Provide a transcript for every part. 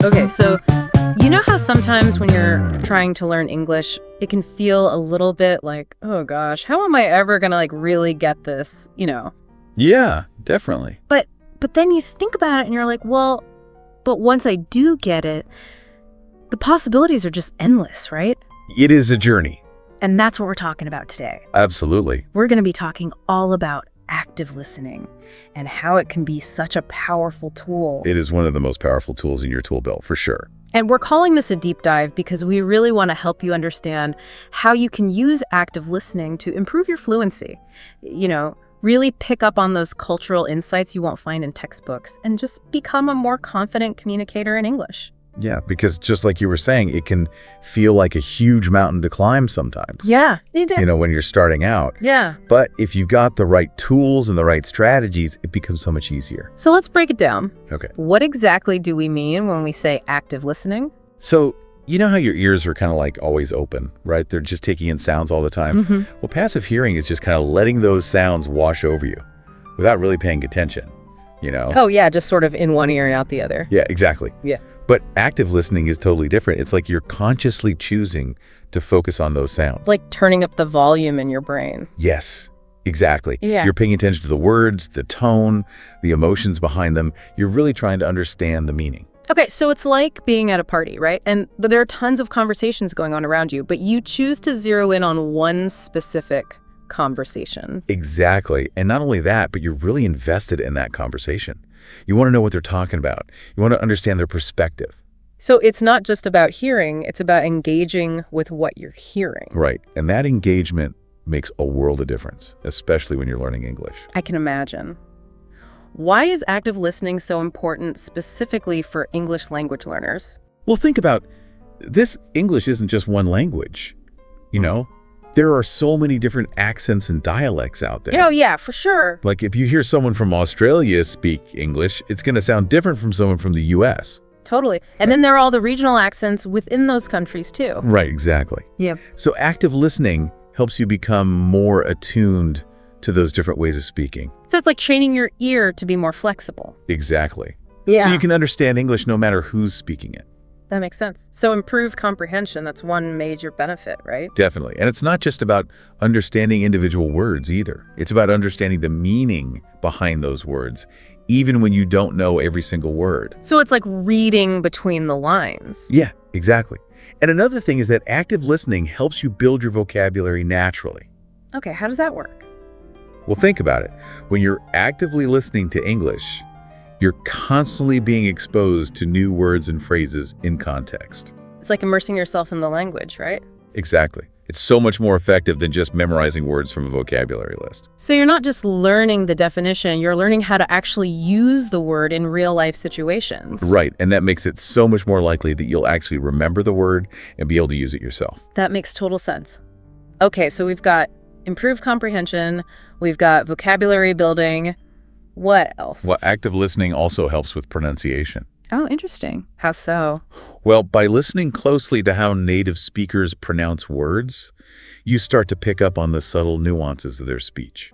Okay, so you know how sometimes when you're trying to learn English, it can feel a little bit like, oh gosh, how am I ever gonna really get this? Yeah, definitely. But then you think about it and you're like, well, but once I do get it, the possibilities are just endless, right? It is a journey. And that's what we're talking about today. Absolutely. We're going to be talking all about active listening and how it can be such a powerful tool. It is one of the most powerful tools in your tool belt, for sure. And we're calling this a deep dive because we really want to help you understand how you can use active listening to improve your fluency. Really pick up on those cultural insights you won't find in textbooks and just become a more confident communicator in English. Yeah, because just like you were saying, it can feel like a huge mountain to climb sometimes. Yeah, you do. When you're starting out. Yeah. But if you've got the right tools and the right strategies, it becomes so much easier. So let's break it down. Okay. What exactly do we mean when we say active listening? So, you know how your ears are kind of like always open, right? They're just taking in sounds all the time. Mm-hmm. Well, passive hearing is just kind of letting those sounds wash over you without really paying attention, Oh, yeah, just sort of in one ear and out the other. Yeah, exactly. Yeah. But active listening is totally different. It's like you're consciously choosing to focus on those sounds. Like turning up the volume in your brain. Yes, exactly. Yeah. You're paying attention to the words, the tone, the emotions behind them. You're really trying to understand the meaning. Okay, so it's like being at a party, right? And there are tons of conversations going on around you, but you choose to zero in on one specific conversation. Exactly. And not only that, but you're really invested in that conversation. You want to know what they're talking about. You want to understand their perspective. So it's not just about hearing, it's about engaging with what you're hearing. Right. And that engagement makes a world of difference, especially when you're learning English. I can imagine. Why is active listening so important specifically for English language learners? Well, think about this. English isn't just one language. There are so many different accents and dialects out there. Oh, yeah, for sure. Like if you hear someone from Australia speak English, it's going to sound different from someone from the U.S. Totally. And then there are all the regional accents within those countries, too. Right, exactly. Yeah. So active listening helps you become more attuned to those different ways of speaking. So it's like training your ear to be more flexible. Exactly. Yeah. So you can understand English no matter who's speaking it. That makes sense. So improved comprehension, that's one major benefit, right? Definitely. And it's not just about understanding individual words either. It's about understanding the meaning behind those words, even when you don't know every single word. So it's like reading between the lines. Yeah, exactly. And another thing is that active listening helps you build your vocabulary naturally. Okay, how does that work? Well, think about it. When you're actively listening to English, you're constantly being exposed to new words and phrases in context. It's like immersing yourself in the language, right? Exactly. It's so much more effective than just memorizing words from a vocabulary list. So you're not just learning the definition, you're learning how to actually use the word in real-life situations. Right, and that makes it so much more likely that you'll actually remember the word and be able to use it yourself. That makes total sense. Okay, so we've got improved comprehension, we've got vocabulary building. What else? Well, active listening also helps with pronunciation. Oh, interesting. How so? Well, by listening closely to how native speakers pronounce words, you start to pick up on the subtle nuances of their speech,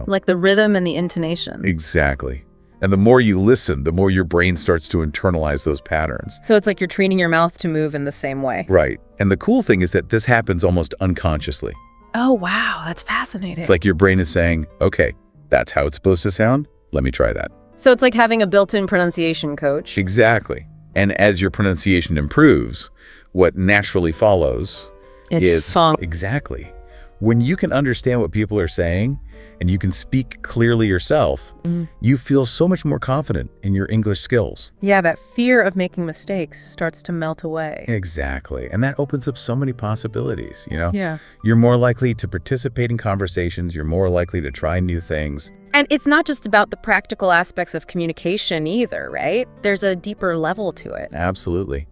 Like the rhythm and the intonation. Exactly. And the more you listen, the more your brain starts to internalize those patterns. So it's like you're training your mouth to move in the same way. Right. And the cool thing is that this happens almost unconsciously. Oh, wow. That's fascinating. It's like your brain is saying, okay, that's how it's supposed to sound. Let me try that. So it's like having a built-in pronunciation coach. Exactly. And as your pronunciation improves, what naturally follows is song. Exactly. When you can understand what people are saying and you can speak clearly yourself, you feel so much more confident in your English skills. Yeah, that fear of making mistakes starts to melt away. Exactly. And that opens up so many possibilities, Yeah. You're more likely to participate in conversations. You're more likely to try new things. And it's not just about the practical aspects of communication either, right? There's a deeper level to it. Absolutely.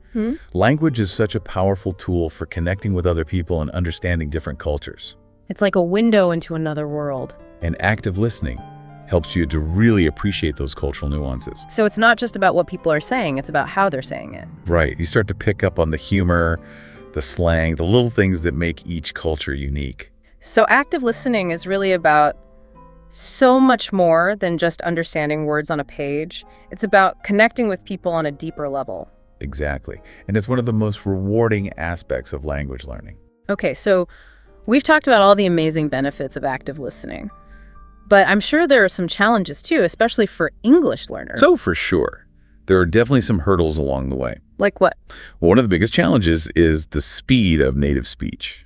Language is such a powerful tool for connecting with other people and understanding different cultures. It's like a window into another world. And active listening helps you to really appreciate those cultural nuances. So it's not just about what people are saying, it's about how they're saying it. Right. You start to pick up on the humor, the slang, the little things that make each culture unique. So active listening is really about so much more than just understanding words on a page. It's about connecting with people on a deeper level. Exactly. And it's one of the most rewarding aspects of language learning. Okay, so we've talked about all the amazing benefits of active listening, but I'm sure there are some challenges too, especially for English learners. So for sure, there are definitely some hurdles along the way. Like what? One of the biggest challenges is the speed of native speech.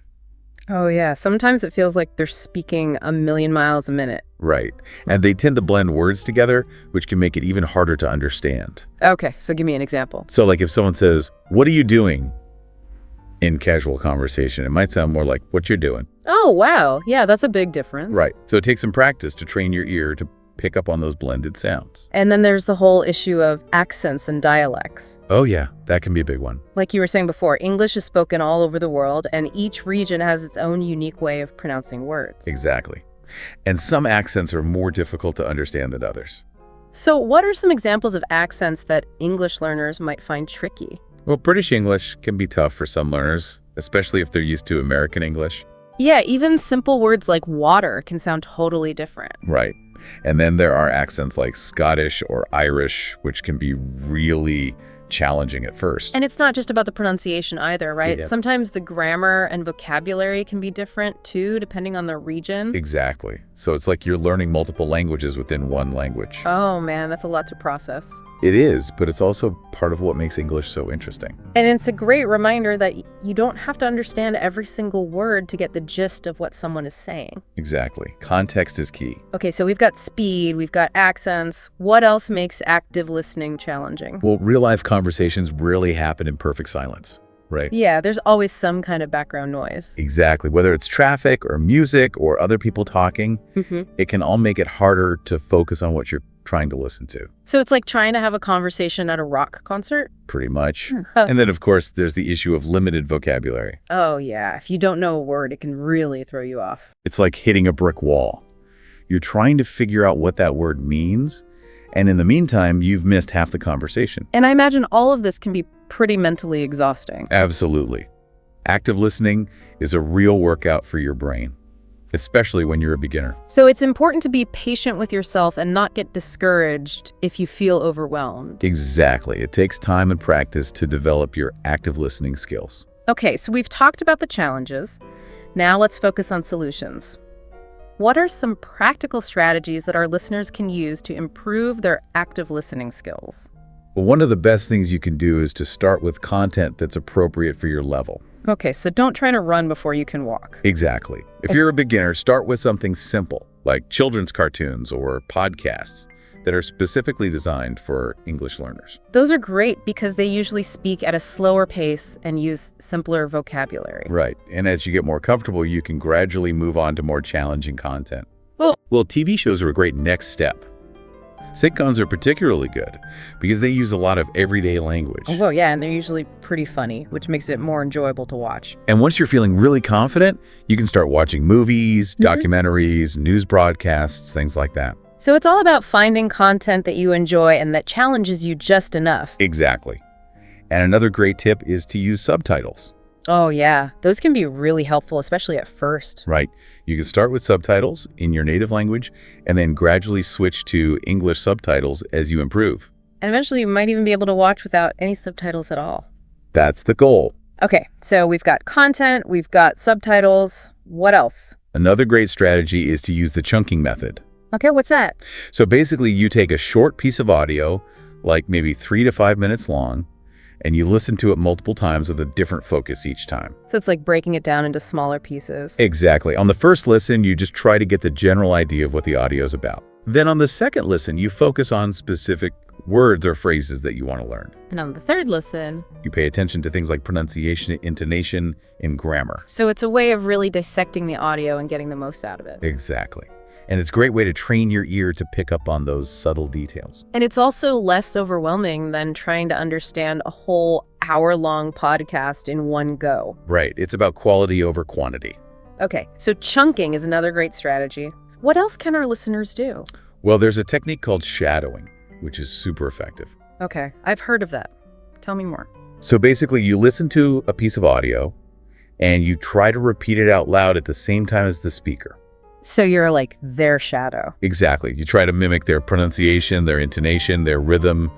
Oh yeah, sometimes it feels like they're speaking a million miles a minute. Right. And they tend to blend words together, which can make it even harder to understand. Okay, so give me an example. So like if someone says, "What are you doing?" in casual conversation, it might sound more like, "What you're doing." Oh, wow. Yeah, that's a big difference. Right. So it takes some practice to train your ear to pick up on those blended sounds. And then there's the whole issue of accents and dialects. Oh yeah, that can be a big one. Like you were saying before, English is spoken all over the world, and each region has its own unique way of pronouncing words. Exactly. And some accents are more difficult to understand than others. So what are some examples of accents that English learners might find tricky? Well, British English can be tough for some learners, especially if they're used to American English. Yeah, even simple words like water can sound totally different. Right. And then there are accents like Scottish or Irish, which can be really challenging at first. And it's not just about the pronunciation either, right? Yeah. Sometimes the grammar and vocabulary can be different too, depending on the region. Exactly. So it's like you're learning multiple languages within one language. Oh man, that's a lot to process. It is, but it's also part of what makes English so interesting. And it's a great reminder that you don't have to understand every single word to get the gist of what someone is saying. Exactly. Context is key. Okay, so we've got speed, we've got accents. What else makes active listening challenging? Well, real-life conversations rarely happen in perfect silence, right? Yeah, there's always some kind of background noise. Exactly. Whether it's traffic or music or other people talking, it can all make it harder to focus on what you're trying to listen to. So it's like trying to have a conversation at a rock concert? Pretty much. And then, of course, there's the issue of limited vocabulary. Oh, yeah. If you don't know a word, it can really throw you off. It's like hitting a brick wall. You're trying to figure out what that word means, and in the meantime, you've missed half the conversation. And I imagine all of this can be pretty mentally exhausting. Absolutely. Active listening is a real workout for your brain, especially when you're a beginner. So it's important to be patient with yourself and not get discouraged if you feel overwhelmed. Exactly. It takes time and practice to develop your active listening skills. Okay, so we've talked about the challenges. Now let's focus on solutions. What are some practical strategies that our listeners can use to improve their active listening skills? Well, one of the best things you can do is to start with content that's appropriate for your level. Okay, so don't try to run before you can walk. Exactly. If you're a beginner, start with something simple, like children's cartoons or podcasts that are specifically designed for English learners. Those are great because they usually speak at a slower pace and use simpler vocabulary. Right. And as you get more comfortable, you can gradually move on to more challenging content. Well, TV shows are a great next step. Sitcoms are particularly good because they use a lot of everyday language. oh yeah, and they're usually pretty funny, which makes it more enjoyable to watch. And once you're feeling really confident, you can start watching movies, documentaries, news broadcasts, things like that. So it's all about finding content that you enjoy and that challenges you just enough. Exactly. And another great tip is to use subtitles. Oh yeah, those can be really helpful, especially at first. Right. You can start with subtitles in your native language and then gradually switch to English subtitles as you improve. And eventually you might even be able to watch without any subtitles at all. That's the goal. Okay, so we've got content, we've got subtitles. What else? Another great strategy is to use the chunking method. Okay, what's that? So basically, you take a short piece of audio, like maybe 3 to 5 minutes long, and you listen to it multiple times with a different focus each time. So it's like breaking it down into smaller pieces. Exactly. On the first listen, you just try to get the general idea of what the audio is about. Then on the second listen, you focus on specific words or phrases that you want to learn. And on the third listen, You pay attention to things like pronunciation, intonation, and grammar. so it's a way of really dissecting the audio and getting the most out of it. Exactly. And it's a great way to train your ear to pick up on those subtle details. And it's also less overwhelming than trying to understand a whole hour-long podcast in one go. Right. It's about quality over quantity. Okay, so chunking is another great strategy. What else can our listeners do? Well, there's a technique called shadowing, which is super effective. Okay, I've heard of that. Tell me more. So basically, you listen to a piece of audio and you try to repeat it out loud at the same time as the speaker. So you're like their shadow. Exactly. You try to mimic their pronunciation, their intonation, their rhythm,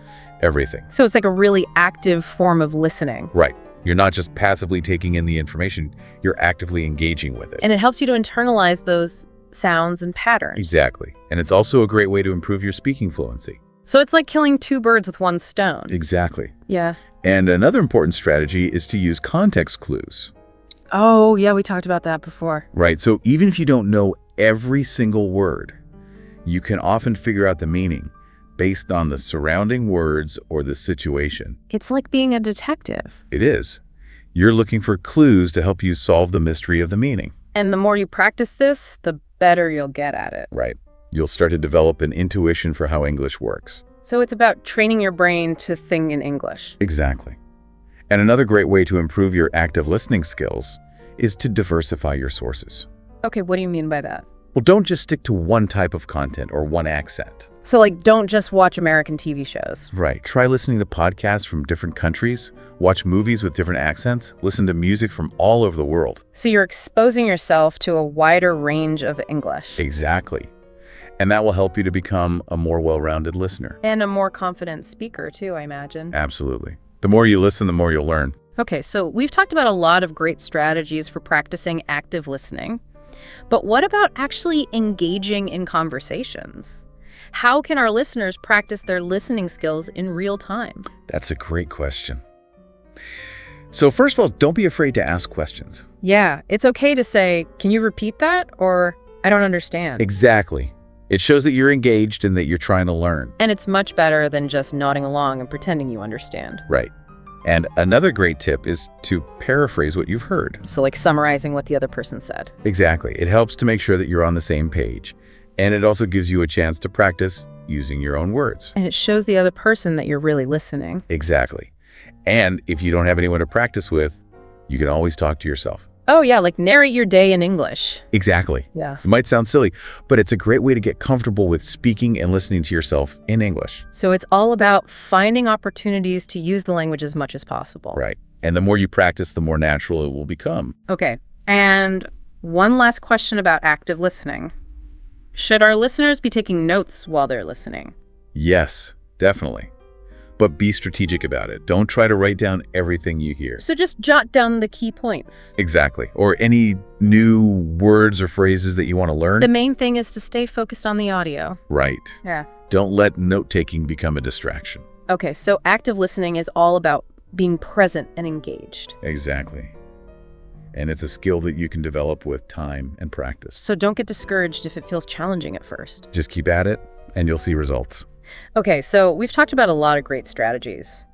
everything. So it's like a really active form of listening. Right. You're not just passively taking in the information, you're actively engaging with it. And it helps you to internalize those sounds and patterns. Exactly. And it's also a great way to improve your speaking fluency. So it's like killing two birds with one stone. Exactly. Yeah. And another important strategy is to use context clues. Oh, yeah, we talked about that before. Right. So even if you don't know every single word, you can often figure out the meaning based on the surrounding words or the situation. It's like being a detective. It is. You're looking for clues to help you solve the mystery of the meaning. And the more you practice this, the better you'll get at it. Right. You'll start to develop an intuition for how English works. So it's about training your brain to think in English. Exactly. And another great way to improve your active listening skills is to diversify your sources. Okay, what do you mean by that? Well, don't just stick to one type of content or one accent. So like, don't just watch American TV shows. Right. Try listening to podcasts from different countries, watch movies with different accents, listen to music from all over the world. So you're exposing yourself to a wider range of English. Exactly. And that will help you to become a more well-rounded listener. And a more confident speaker too, I imagine. Absolutely. The more you listen, the more you'll learn. Okay, so we've talked about a lot of great strategies for practicing active listening. But what about actually engaging in conversations? How can our listeners practice their listening skills in real time? That's a great question. So first of all, don't be afraid to ask questions. Yeah, it's okay to say, can you repeat that? Or I don't understand. Exactly. It shows that you're engaged and that you're trying to learn. And it's much better than just nodding along and pretending you understand. Right. And another great tip is to paraphrase what you've heard. So like summarizing what the other person said. Exactly. It helps to make sure that you're on the same page. And it also gives you a chance to practice using your own words. And it shows the other person that you're really listening. Exactly. And if you don't have anyone to practice with, you can always talk to yourself. Oh yeah, like narrate your day in English. Exactly. Yeah. It might sound silly, but it's a great way to get comfortable with speaking and listening to yourself in English. So it's all about finding opportunities to use the language as much as possible. Right. And the more you practice, the more natural it will become. Okay. And one last question about active listening. Should our listeners be taking notes while they're listening? Yes, definitely. But be strategic about it. Don't try to write down everything you hear. So just jot down the key points. Exactly. Or any new words or phrases that you want to learn. The main thing is to stay focused on the audio. Right. Yeah. Don't let note-taking become a distraction. Okay, so active listening is all about being present and engaged. Exactly. And it's a skill that you can develop with time and practice. So don't get discouraged if it feels challenging at first. Just keep at it, and you'll see results. Okay, so we've talked about a lot of great strategies.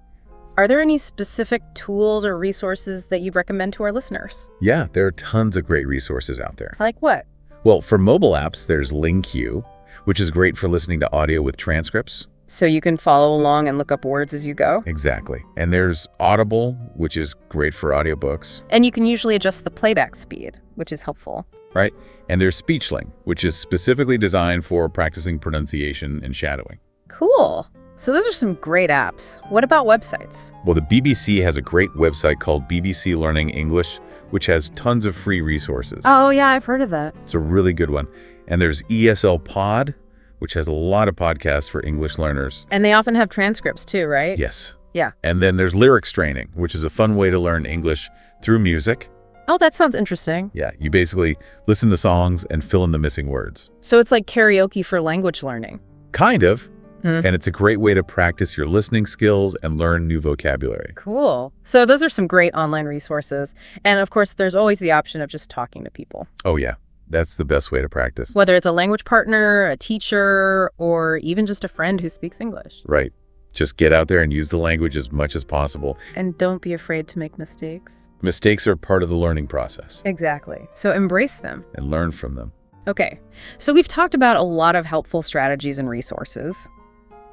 Are there any specific tools or resources that you'd recommend to our listeners? Yeah, there are tons of great resources out there. Like what? Well, for mobile apps, there's LingQ, which is great for listening to audio with transcripts. So you can follow along and look up words as you go? Exactly. And there's Audible, which is great for audiobooks. And you can usually adjust the playback speed, which is helpful. Right? And there's Speechling, which is specifically designed for practicing pronunciation and shadowing. Cool. So those are some great apps. What about websites? Well, the BBC has a great website called BBC Learning English, which has tons of free resources. Oh, yeah, I've heard of that. It's a really good one. And there's ESL Pod, which has a lot of podcasts for English learners. And they often have transcripts too, right? Yes. Yeah. And then there's Lyrics Training, which is a fun way to learn English through music. Oh, that sounds interesting. Yeah, you basically listen to songs and fill in the missing words. So it's like karaoke for language learning. Kind of. Hmm. And it's a great way to practice your listening skills and learn new vocabulary. Cool. So those are some great online resources. And of course, there's always the option of just talking to people. Oh, yeah. That's the best way to practice. Whether it's a language partner, a teacher, or even just a friend who speaks English. Right. Just get out there and use the language as much as possible. And don't be afraid to make mistakes. Mistakes are part of the learning process. Exactly. So embrace them. And learn from them. Okay. So we've talked about a lot of helpful strategies and resources.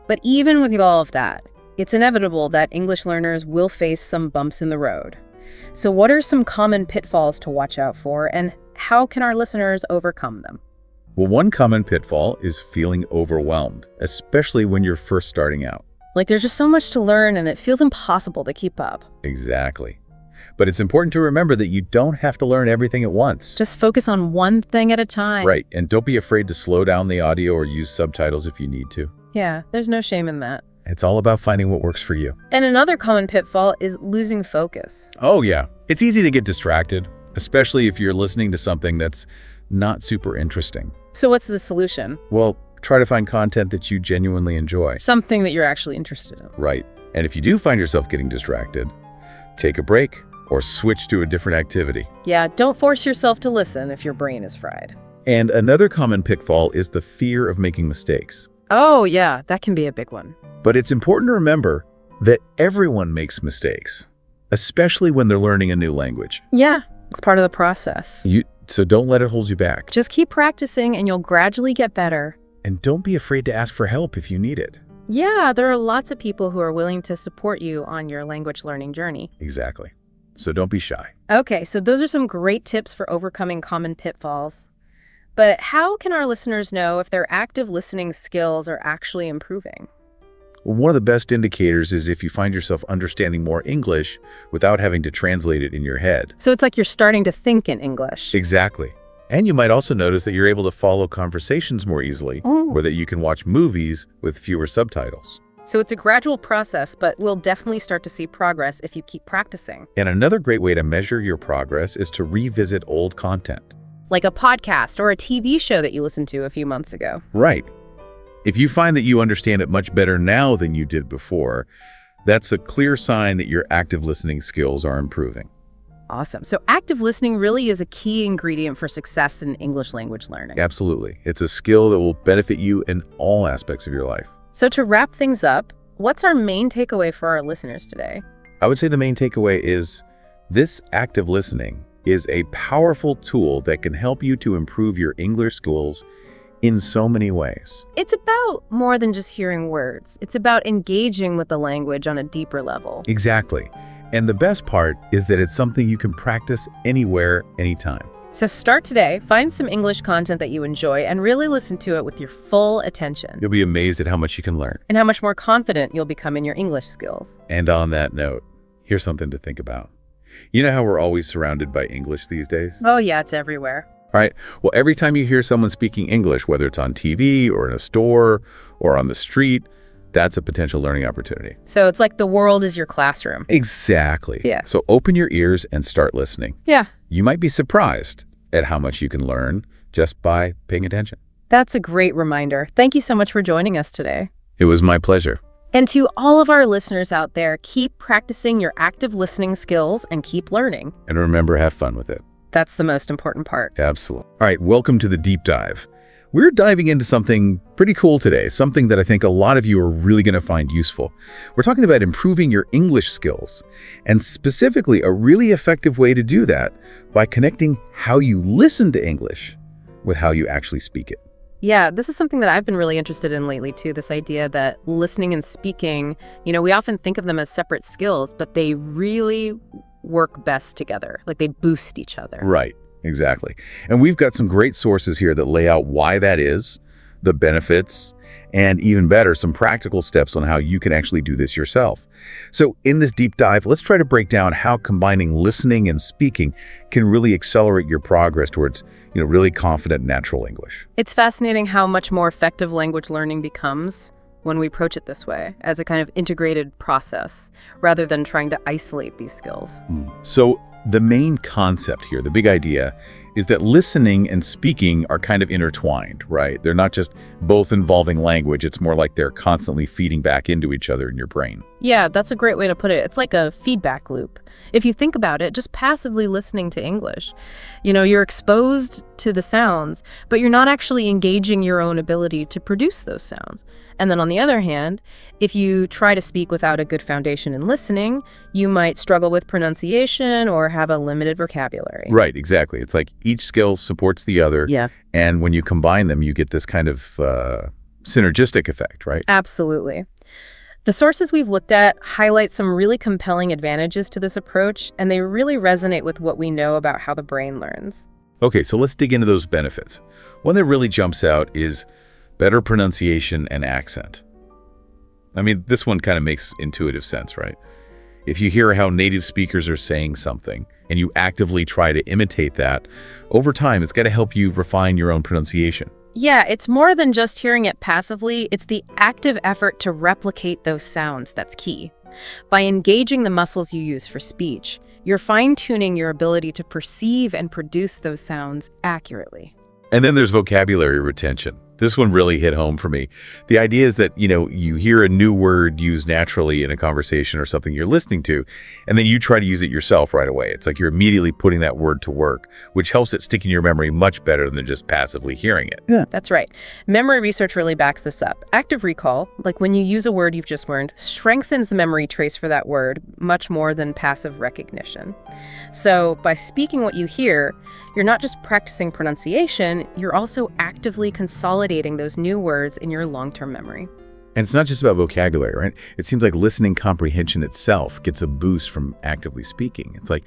But even with all of that, it's inevitable that English learners will face some bumps in the road. So what are some common pitfalls to watch out for, and how can our listeners overcome them? Well, one common pitfall is feeling overwhelmed, especially when you're first starting out. Like there's just so much to learn and it feels impossible to keep up. Exactly. But it's important to remember that you don't have to learn everything at once. Just focus on one thing at a time. Right. And don't be afraid to slow down the audio or use subtitles if you need to. Yeah, there's no shame in that. It's all about finding what works for you. And another common pitfall is losing focus. Oh, yeah. It's easy to get distracted, especially if you're listening to something that's not super interesting. So what's the solution? Well, try to find content that you genuinely enjoy. Something that you're actually interested in. Right. And if you do find yourself getting distracted, take a break or switch to a different activity. Yeah, don't force yourself to listen if your brain is fried. And another common pitfall is the fear of making mistakes. Oh, yeah, that can be a big one. But it's important to remember that everyone makes mistakes, especially when they're learning a new language. Yeah, it's part of the process. So don't let it hold you back. Just keep practicing and you'll gradually get better. And don't be afraid to ask for help if you need it. Yeah, there are lots of people who are willing to support you on your language learning journey. Exactly. So don't be shy. Okay, so those are some great tips for overcoming common pitfalls. But how can our listeners know if their active listening skills are actually improving? Well, one of the best indicators is if you find yourself understanding more English without having to translate it in your head. So it's like you're starting to think in English. Exactly. And you might also notice that you're able to follow conversations more easily, or that you can watch movies with fewer subtitles. So it's a gradual process, but we'll definitely start to see progress if you keep practicing. And another great way to measure your progress is to revisit old content. Like a podcast or a TV show that you listened to a few months ago. Right. If you find that you understand it much better now than you did before, that's a clear sign that your active listening skills are improving. Awesome. So active listening really is a key ingredient for success in English language learning. Absolutely. It's a skill that will benefit you in all aspects of your life. So to wrap things up, what's our main takeaway for our listeners today? I would say the main takeaway is this active listening is a powerful tool that can help you to improve your English skills in so many ways. It's about more than just hearing words. It's about engaging with the language on a deeper level. Exactly. And the best part is that it's something you can practice anywhere, anytime. So start today, find some English content that you enjoy, and really listen to it with your full attention. You'll be amazed at how much you can learn. And how much more confident you'll become in your English skills. And on that note, here's something to think about. You know how we're always surrounded by English these days? Oh yeah, it's everywhere. All right. Well, every time you hear someone speaking English, whether it's on TV or in a store or on the street, that's a potential learning opportunity. So it's like the world is your classroom. Exactly. Yeah. So open your ears and start listening. Yeah. You might be surprised at how much you can learn just by paying attention. That's a great reminder. Thank you so much for joining us today. It was my pleasure. And to all of our listeners out there, keep practicing your active listening skills and keep learning. And remember, have fun with it. That's the most important part. Absolutely. All right, welcome to the deep dive. We're diving into something pretty cool today, something that I think a lot of you are really going to find useful. We're talking about improving your English skills, and specifically a really effective way to do that by connecting how you listen to English with how you actually speak it. Yeah, this is something that I've been really interested in lately too, this idea that listening and speaking, we often think of them as separate skills, but they really work best together. Like they boost each other. Right, exactly. And we've got some great sources here that lay out why that is, the benefits, and even better, some practical steps on how you can actually do this yourself. So in this deep dive, let's try to break down how combining listening and speaking can really accelerate your progress towards, really confident natural English. It's fascinating how much more effective language learning becomes when we approach it this way, as a kind of integrated process, rather than trying to isolate these skills. So the main concept here, the big idea, is that listening and speaking are kind of intertwined, right? They're not just both involving language. It's more like they're constantly feeding back into each other in your brain. Yeah, that's a great way to put it. It's like a feedback loop. If you think about it, just passively listening to English, you're exposed to the sounds, but you're not actually engaging your own ability to produce those sounds. And then on the other hand, if you try to speak without a good foundation in listening, you might struggle with pronunciation or have a limited vocabulary. Right, exactly. It's like each skill supports the other. Yeah. And when you combine them, you get this kind of synergistic effect, right? Absolutely. The sources we've looked at highlight some really compelling advantages to this approach, and they really resonate with what we know about how the brain learns. Okay, so let's dig into those benefits. One that really jumps out is better pronunciation and accent. I mean, this one kind of makes intuitive sense, right? If you hear how native speakers are saying something and you actively try to imitate that, over time, it's got to help you refine your own pronunciation. Yeah, it's more than just hearing it passively. It's the active effort to replicate those sounds that's key. By engaging the muscles you use for speech, you're fine-tuning your ability to perceive and produce those sounds accurately. And then there's vocabulary retention. This one really hit home for me. The idea is that, you hear a new word used naturally in a conversation or something you're listening to, and then you try to use it yourself right away. It's like you're immediately putting that word to work, which helps it stick in your memory much better than just passively hearing it. Yeah, that's right. Memory research really backs this up. Active recall, like when you use a word you've just learned, strengthens the memory trace for that word much more than passive recognition. So by speaking what you hear, you're not just practicing pronunciation, you're also actively consolidating those new words in your long-term memory. And it's not just about vocabulary, right? It seems like listening comprehension itself gets a boost from actively speaking. It's like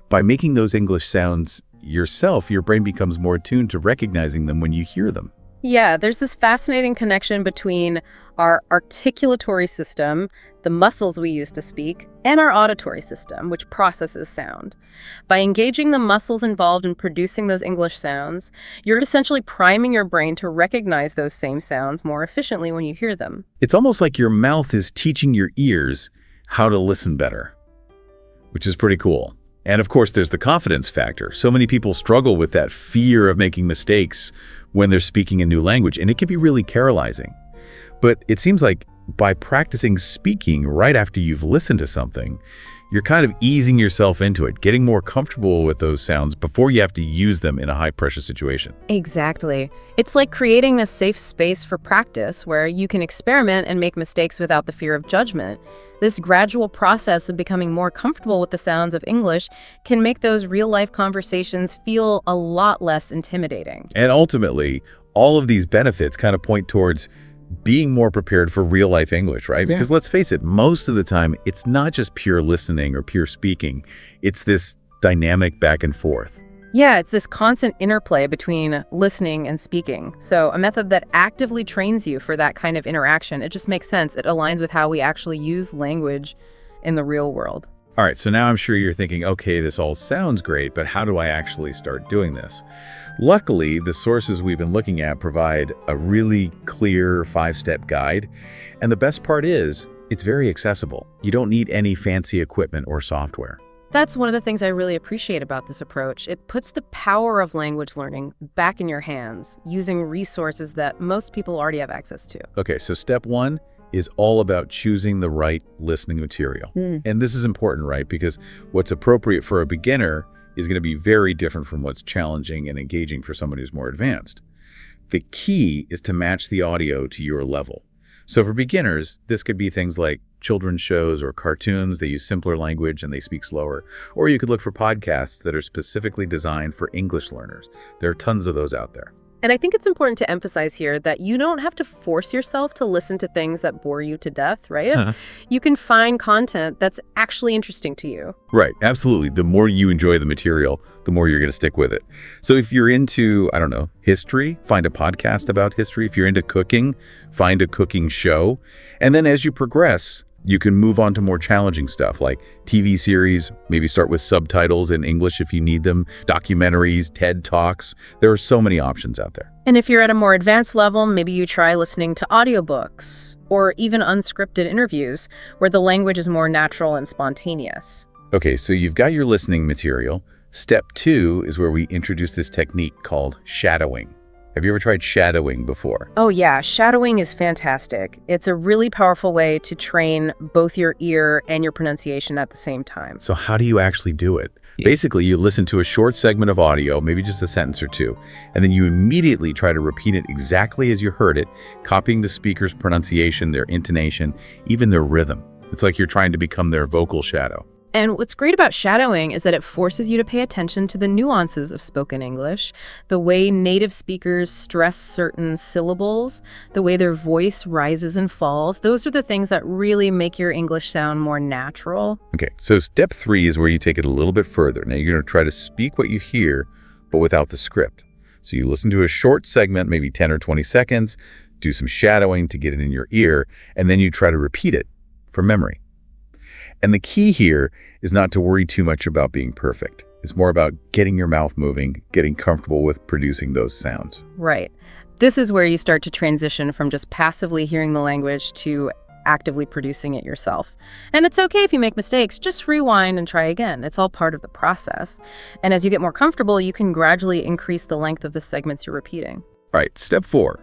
by making those English sounds yourself, your brain becomes more attuned to recognizing them when you hear them. Yeah, there's this fascinating connection between our articulatory system, the muscles we use to speak, and our auditory system, which processes sound. By engaging the muscles involved in producing those English sounds, you're essentially priming your brain to recognize those same sounds more efficiently when you hear them. It's almost like your mouth is teaching your ears how to listen better, which is pretty cool. And of course, there's the confidence factor. So many people struggle with that fear of making mistakes when they're speaking a new language, and it can be really paralyzing. But it seems like by practicing speaking right after you've listened to something, you're kind of easing yourself into it, getting more comfortable with those sounds before you have to use them in a high-pressure situation. Exactly. It's like creating a safe space for practice where you can experiment and make mistakes without the fear of judgment. This gradual process of becoming more comfortable with the sounds of English can make those real-life conversations feel a lot less intimidating. And ultimately, all of these benefits kind of point towards being more prepared for real-life English, right? Yeah. Because let's face it, most of the time, it's not just pure listening or pure speaking. It's this dynamic back and forth. Yeah, it's this constant interplay between listening and speaking. So a method that actively trains you for that kind of interaction, it just makes sense. It aligns with how we actually use language in the real world. All right, so now I'm sure you're thinking, okay, this all sounds great, but how do I actually start doing this? Luckily, the sources we've been looking at provide a really clear 5-step guide. And the best part is, it's very accessible. You don't need any fancy equipment or software. That's one of the things I really appreciate about this approach. It puts the power of language learning back in your hands, using resources that most people already have access to. Okay, so step 1 is all about choosing the right listening material. And this is important, right? Because what's appropriate for a beginner is going to be very different from what's challenging and engaging for someone who's more advanced. The key is to match the audio to your level. So for beginners, this could be things like children's shows or cartoons. They use simpler language and they speak slower. Or you could look for podcasts that are specifically designed for English learners. There are tons of those out there. And I think it's important to emphasize here that you don't have to force yourself to listen to things that bore you to death, right? You can find content that's actually interesting to you. Right, absolutely. The more you enjoy the material, the more you're going to stick with it. So if you're into, I don't know, history, find a podcast about history. If you're into cooking, find a cooking show. And then as you progress, you can move on to more challenging stuff like TV series, maybe start with subtitles in English if you need them, documentaries, TED Talks. There are so many options out there. And if you're at a more advanced level, maybe you try listening to audiobooks or even unscripted interviews where the language is more natural and spontaneous. Okay, so you've got your listening material. Step 2 is where we introduce this technique called shadowing. Have you ever tried shadowing before? Oh yeah, shadowing is fantastic. It's a really powerful way to train both your ear and your pronunciation at the same time. So how do you actually do it? Basically, you listen to a short segment of audio, maybe just a sentence or two, and then you immediately try to repeat it exactly as you heard it, copying the speaker's pronunciation, their intonation, even their rhythm. It's like you're trying to become their vocal shadow. And what's great about shadowing is that it forces you to pay attention to the nuances of spoken English, the way native speakers stress certain syllables, the way their voice rises and falls. Those are the things that really make your English sound more natural. Okay, so step 3 is where you take it a little bit further. Now you're going to try to speak what you hear, but without the script. So you listen to a short segment, maybe 10 or 20 seconds, do some shadowing to get it in your ear, and then you try to repeat it from memory. And the key here is not to worry too much about being perfect. It's more about getting your mouth moving, getting comfortable with producing those sounds. Right. This is where you start to transition from just passively hearing the language to actively producing it yourself. And it's okay if you make mistakes, just rewind and try again. It's all part of the process. And as you get more comfortable, you can gradually increase the length of the segments you're repeating. All right, step 4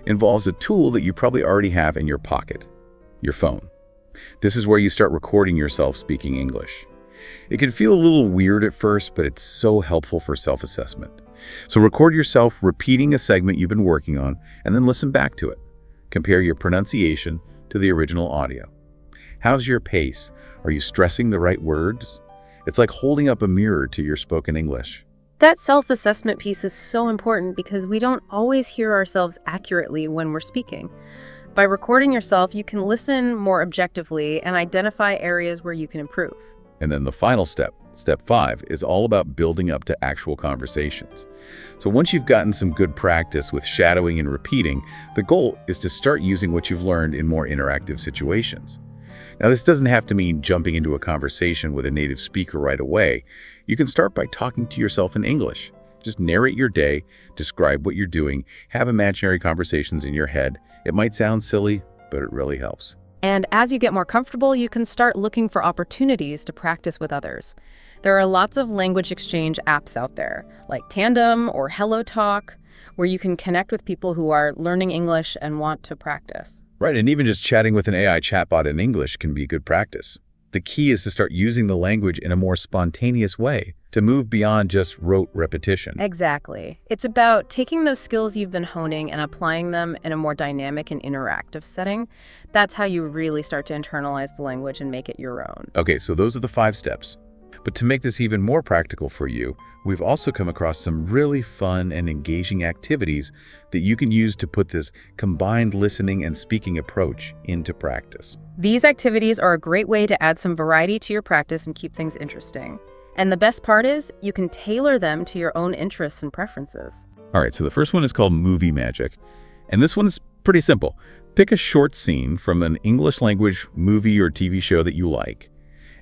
involves a tool that you probably already have in your pocket, your phone. This is where you start recording yourself speaking English. It can feel a little weird at first, but it's so helpful for self-assessment. So record yourself repeating a segment you've been working on, and then listen back to it. Compare your pronunciation to the original audio. How's your pace? Are you stressing the right words? It's like holding up a mirror to your spoken English. That self-assessment piece is so important because we don't always hear ourselves accurately when we're speaking. By recording yourself, you can listen more objectively and identify areas where you can improve. And then the final step, step 5, is all about building up to actual conversations. So once you've gotten some good practice with shadowing and repeating, the goal is to start using what you've learned in more interactive situations. Now, this doesn't have to mean jumping into a conversation with a native speaker right away. You can start by talking to yourself in English. Just narrate your day, describe what you're doing, have imaginary conversations in your head. It might sound silly, but it really helps. And as you get more comfortable, you can start looking for opportunities to practice with others. There are lots of language exchange apps out there, like Tandem or HelloTalk, where you can connect with people who are learning English and want to practice. Right, and even just chatting with an AI chatbot in English can be good practice. The key is to start using the language in a more spontaneous way, to move beyond just rote repetition. Exactly. It's about taking those skills you've been honing and applying them in a more dynamic and interactive setting. That's how you really start to internalize the language and make it your own. Okay, so those are the 5 steps. But to make this even more practical for you, we've also come across some really fun and engaging activities that you can use to put this combined listening and speaking approach into practice. These activities are a great way to add some variety to your practice and keep things interesting. And the best part is, you can tailor them to your own interests and preferences. All right, so the first one is called Movie Magic. And this one is pretty simple. Pick a short scene from an English language movie or TV show that you like.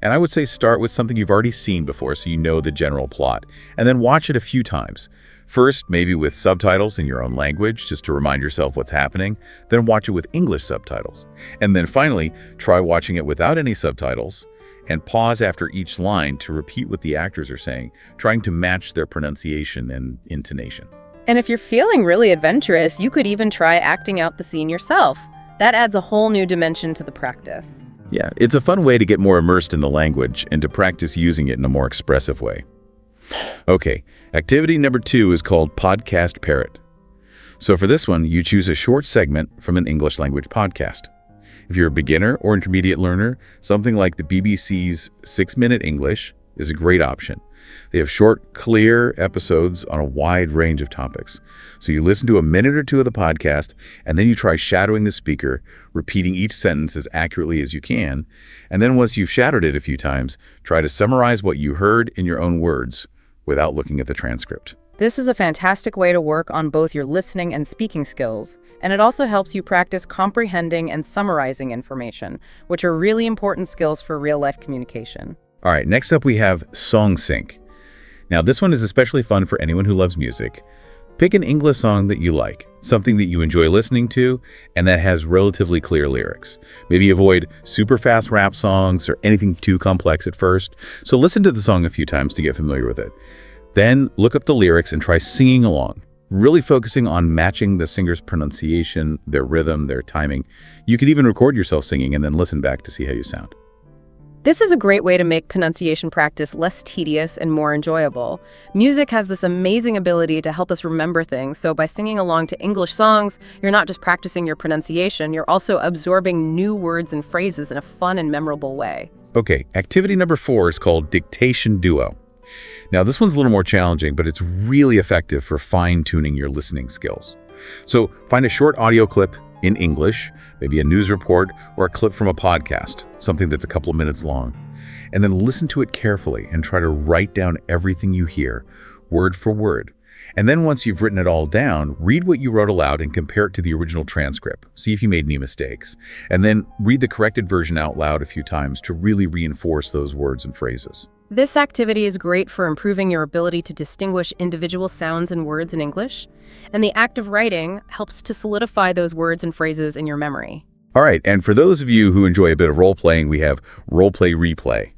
And I would say start with something you've already seen before so you know the general plot, and then watch it a few times. First, maybe with subtitles in your own language, just to remind yourself what's happening, then watch it with English subtitles. And then finally, try watching it without any subtitles, and pause after each line to repeat what the actors are saying, trying to match their pronunciation and intonation. And if you're feeling really adventurous, you could even try acting out the scene yourself. That adds a whole new dimension to the practice. Yeah, it's a fun way to get more immersed in the language and to practice using it in a more expressive way. Okay, activity number 2 is called Podcast Parrot. So for this one, you choose a short segment from an English language podcast. If you're a beginner or intermediate learner, something like the BBC's 6-Minute English is a great option. They have short, clear episodes on a wide range of topics. So you listen to a minute or two of the podcast, and then you try shadowing the speaker, repeating each sentence as accurately as you can. And then once you've shadowed it a few times, try to summarize what you heard in your own words without looking at the transcript. This is a fantastic way to work on both your listening and speaking skills, and it also helps you practice comprehending and summarizing information, which are really important skills for real-life communication. All right, next up we have Song Sync. Now this one is especially fun for anyone who loves music. Pick an English song that you like, something that you enjoy listening to, and that has relatively clear lyrics. Maybe avoid super fast rap songs or anything too complex at first. So listen to the song a few times to get familiar with it. Then look up the lyrics and try singing along, really focusing on matching the singer's pronunciation, their rhythm, their timing. You can even record yourself singing and then listen back to see how you sound. This is a great way to make pronunciation practice less tedious and more enjoyable. Music has this amazing ability to help us remember things, so by singing along to English songs, you're not just practicing your pronunciation, you're also absorbing new words and phrases in a fun and memorable way. Okay, activity number 4 is called Dictation Duo. Now this one's a little more challenging, but it's really effective for fine-tuning your listening skills. So find a short audio clip in English, maybe a news report or a clip from a podcast, something that's a couple of minutes long, and then listen to it carefully and try to write down everything you hear, word for word. And then once you've written it all down, read what you wrote aloud and compare it to the original transcript. See if you made any mistakes. And then read the corrected version out loud a few times to really reinforce those words and phrases. This activity is great for improving your ability to distinguish individual sounds and words in English, and the act of writing helps to solidify those words and phrases in your memory. All right, and for those of you who enjoy a bit of role-playing, we have role-play replay.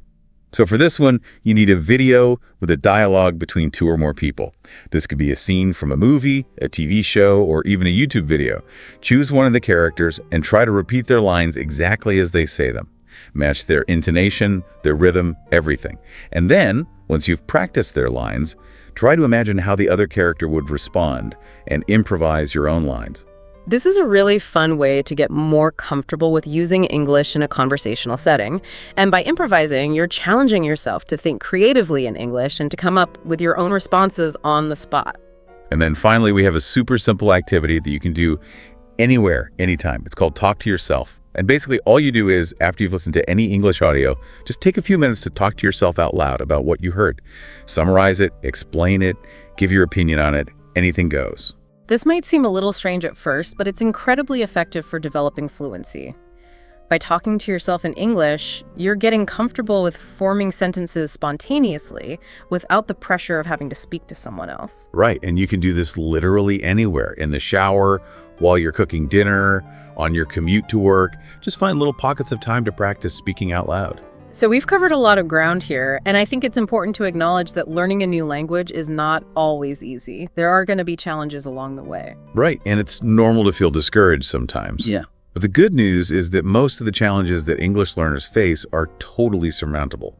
So for this one, you need a video with a dialogue between two or more people. This could be a scene from a movie, a TV show, or even a YouTube video. Choose one of the characters and try to repeat their lines exactly as they say them. Match their intonation, their rhythm, everything. And then, once you've practiced their lines, try to imagine how the other character would respond and improvise your own lines. This is a really fun way to get more comfortable with using English in a conversational setting. And by improvising, you're challenging yourself to think creatively in English and to come up with your own responses on the spot. And then finally, we have a super simple activity that you can do anywhere, anytime. It's called Talk to Yourself. And basically all you do is, after you've listened to any English audio, just take a few minutes to talk to yourself out loud about what you heard. Summarize it, explain it, give your opinion on it. Anything goes. This might seem a little strange at first, but it's incredibly effective for developing fluency. By talking to yourself in English, you're getting comfortable with forming sentences spontaneously without the pressure of having to speak to someone else. Right, and you can do this literally anywhere, in the shower, while you're cooking dinner, on your commute to work. Just find little pockets of time to practice speaking out loud. So we've covered a lot of ground here, and I think it's important to acknowledge that learning a new language is not always easy. There are going to be challenges along the way. Right, and it's normal to feel discouraged sometimes. Yeah. But the good news is that most of the challenges that English learners face are totally surmountable.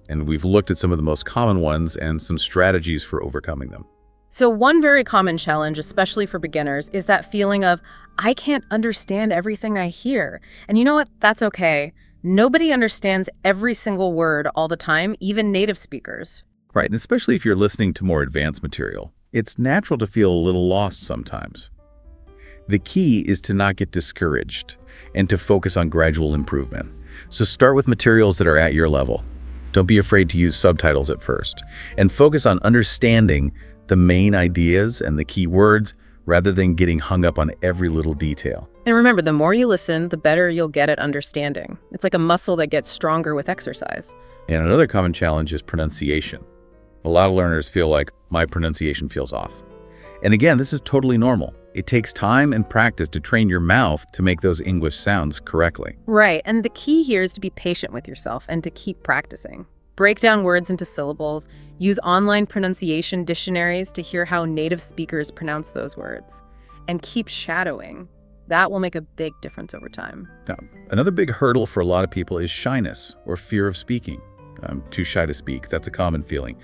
And we've looked at some of the most common ones and some strategies for overcoming them. So one very common challenge, especially for beginners, is that feeling of, I can't understand everything I hear. And you know what? That's okay. Nobody understands every single word all the time, even native speakers. Right, and especially if you're listening to more advanced material, it's natural to feel a little lost sometimes. The key is to not get discouraged and to focus on gradual improvement. So start with materials that are at your level. Don't be afraid to use subtitles at first, and focus on understanding the main ideas and the key words rather than getting hung up on every little detail. And remember, the more you listen, the better you'll get at understanding. It's like a muscle that gets stronger with exercise. And another common challenge is pronunciation. A lot of learners feel like, my pronunciation feels off. And again, this is totally normal. It takes time and practice to train your mouth to make those English sounds correctly. Right, and the key here is to be patient with yourself and to keep practicing. Break down words into syllables, use online pronunciation dictionaries to hear how native speakers pronounce those words, and keep shadowing. That will make a big difference over time. Now, another big hurdle for a lot of people is shyness or fear of speaking. I'm too shy to speak. That's a common feeling.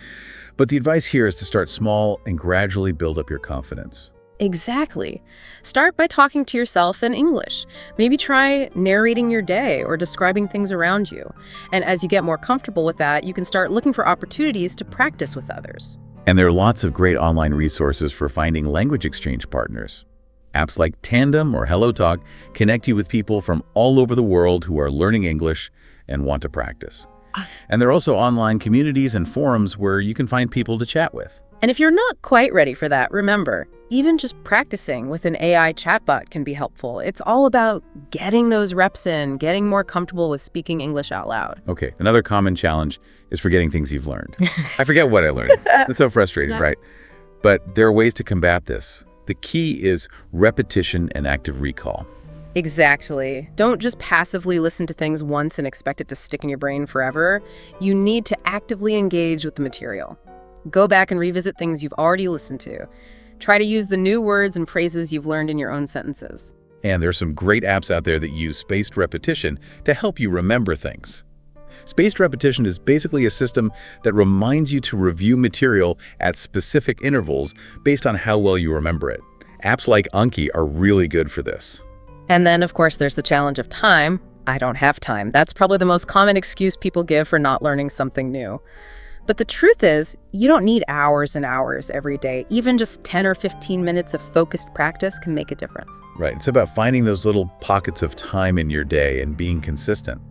But the advice here is to start small and gradually build up your confidence. Exactly. Start by talking to yourself in English. Maybe try narrating your day or describing things around you. And as you get more comfortable with that, you can start looking for opportunities to practice with others. And there are lots of great online resources for finding language exchange partners. Apps like Tandem or HelloTalk connect you with people from all over the world who are learning English and want to practice. And there are also online communities and forums where you can find people to chat with. And if you're not quite ready for that, remember, even just practicing with an AI chatbot can be helpful. It's all about getting those reps in, getting more comfortable with speaking English out loud. Okay, another common challenge is forgetting things you've learned. I forget what I learned. That's so frustrating, right? But there are ways to combat this. The key is repetition and active recall. Exactly. Don't just passively listen to things once and expect it to stick in your brain forever. You need to actively engage with the material. Go back and revisit things you've already listened to. Try to use the new words and phrases you've learned in your own sentences. And there's some great apps out there that use spaced repetition to help you remember things. Spaced repetition is basically a system that reminds you to review material at specific intervals based on how well you remember it. Apps like Anki are really good for this. And then, of course, there's the challenge of time. I don't have time. That's probably the most common excuse people give for not learning something new. But the truth is, you don't need hours and hours every day. Even just 10 or 15 minutes of focused practice can make a difference. Right. It's about finding those little pockets of time in your day and being consistent.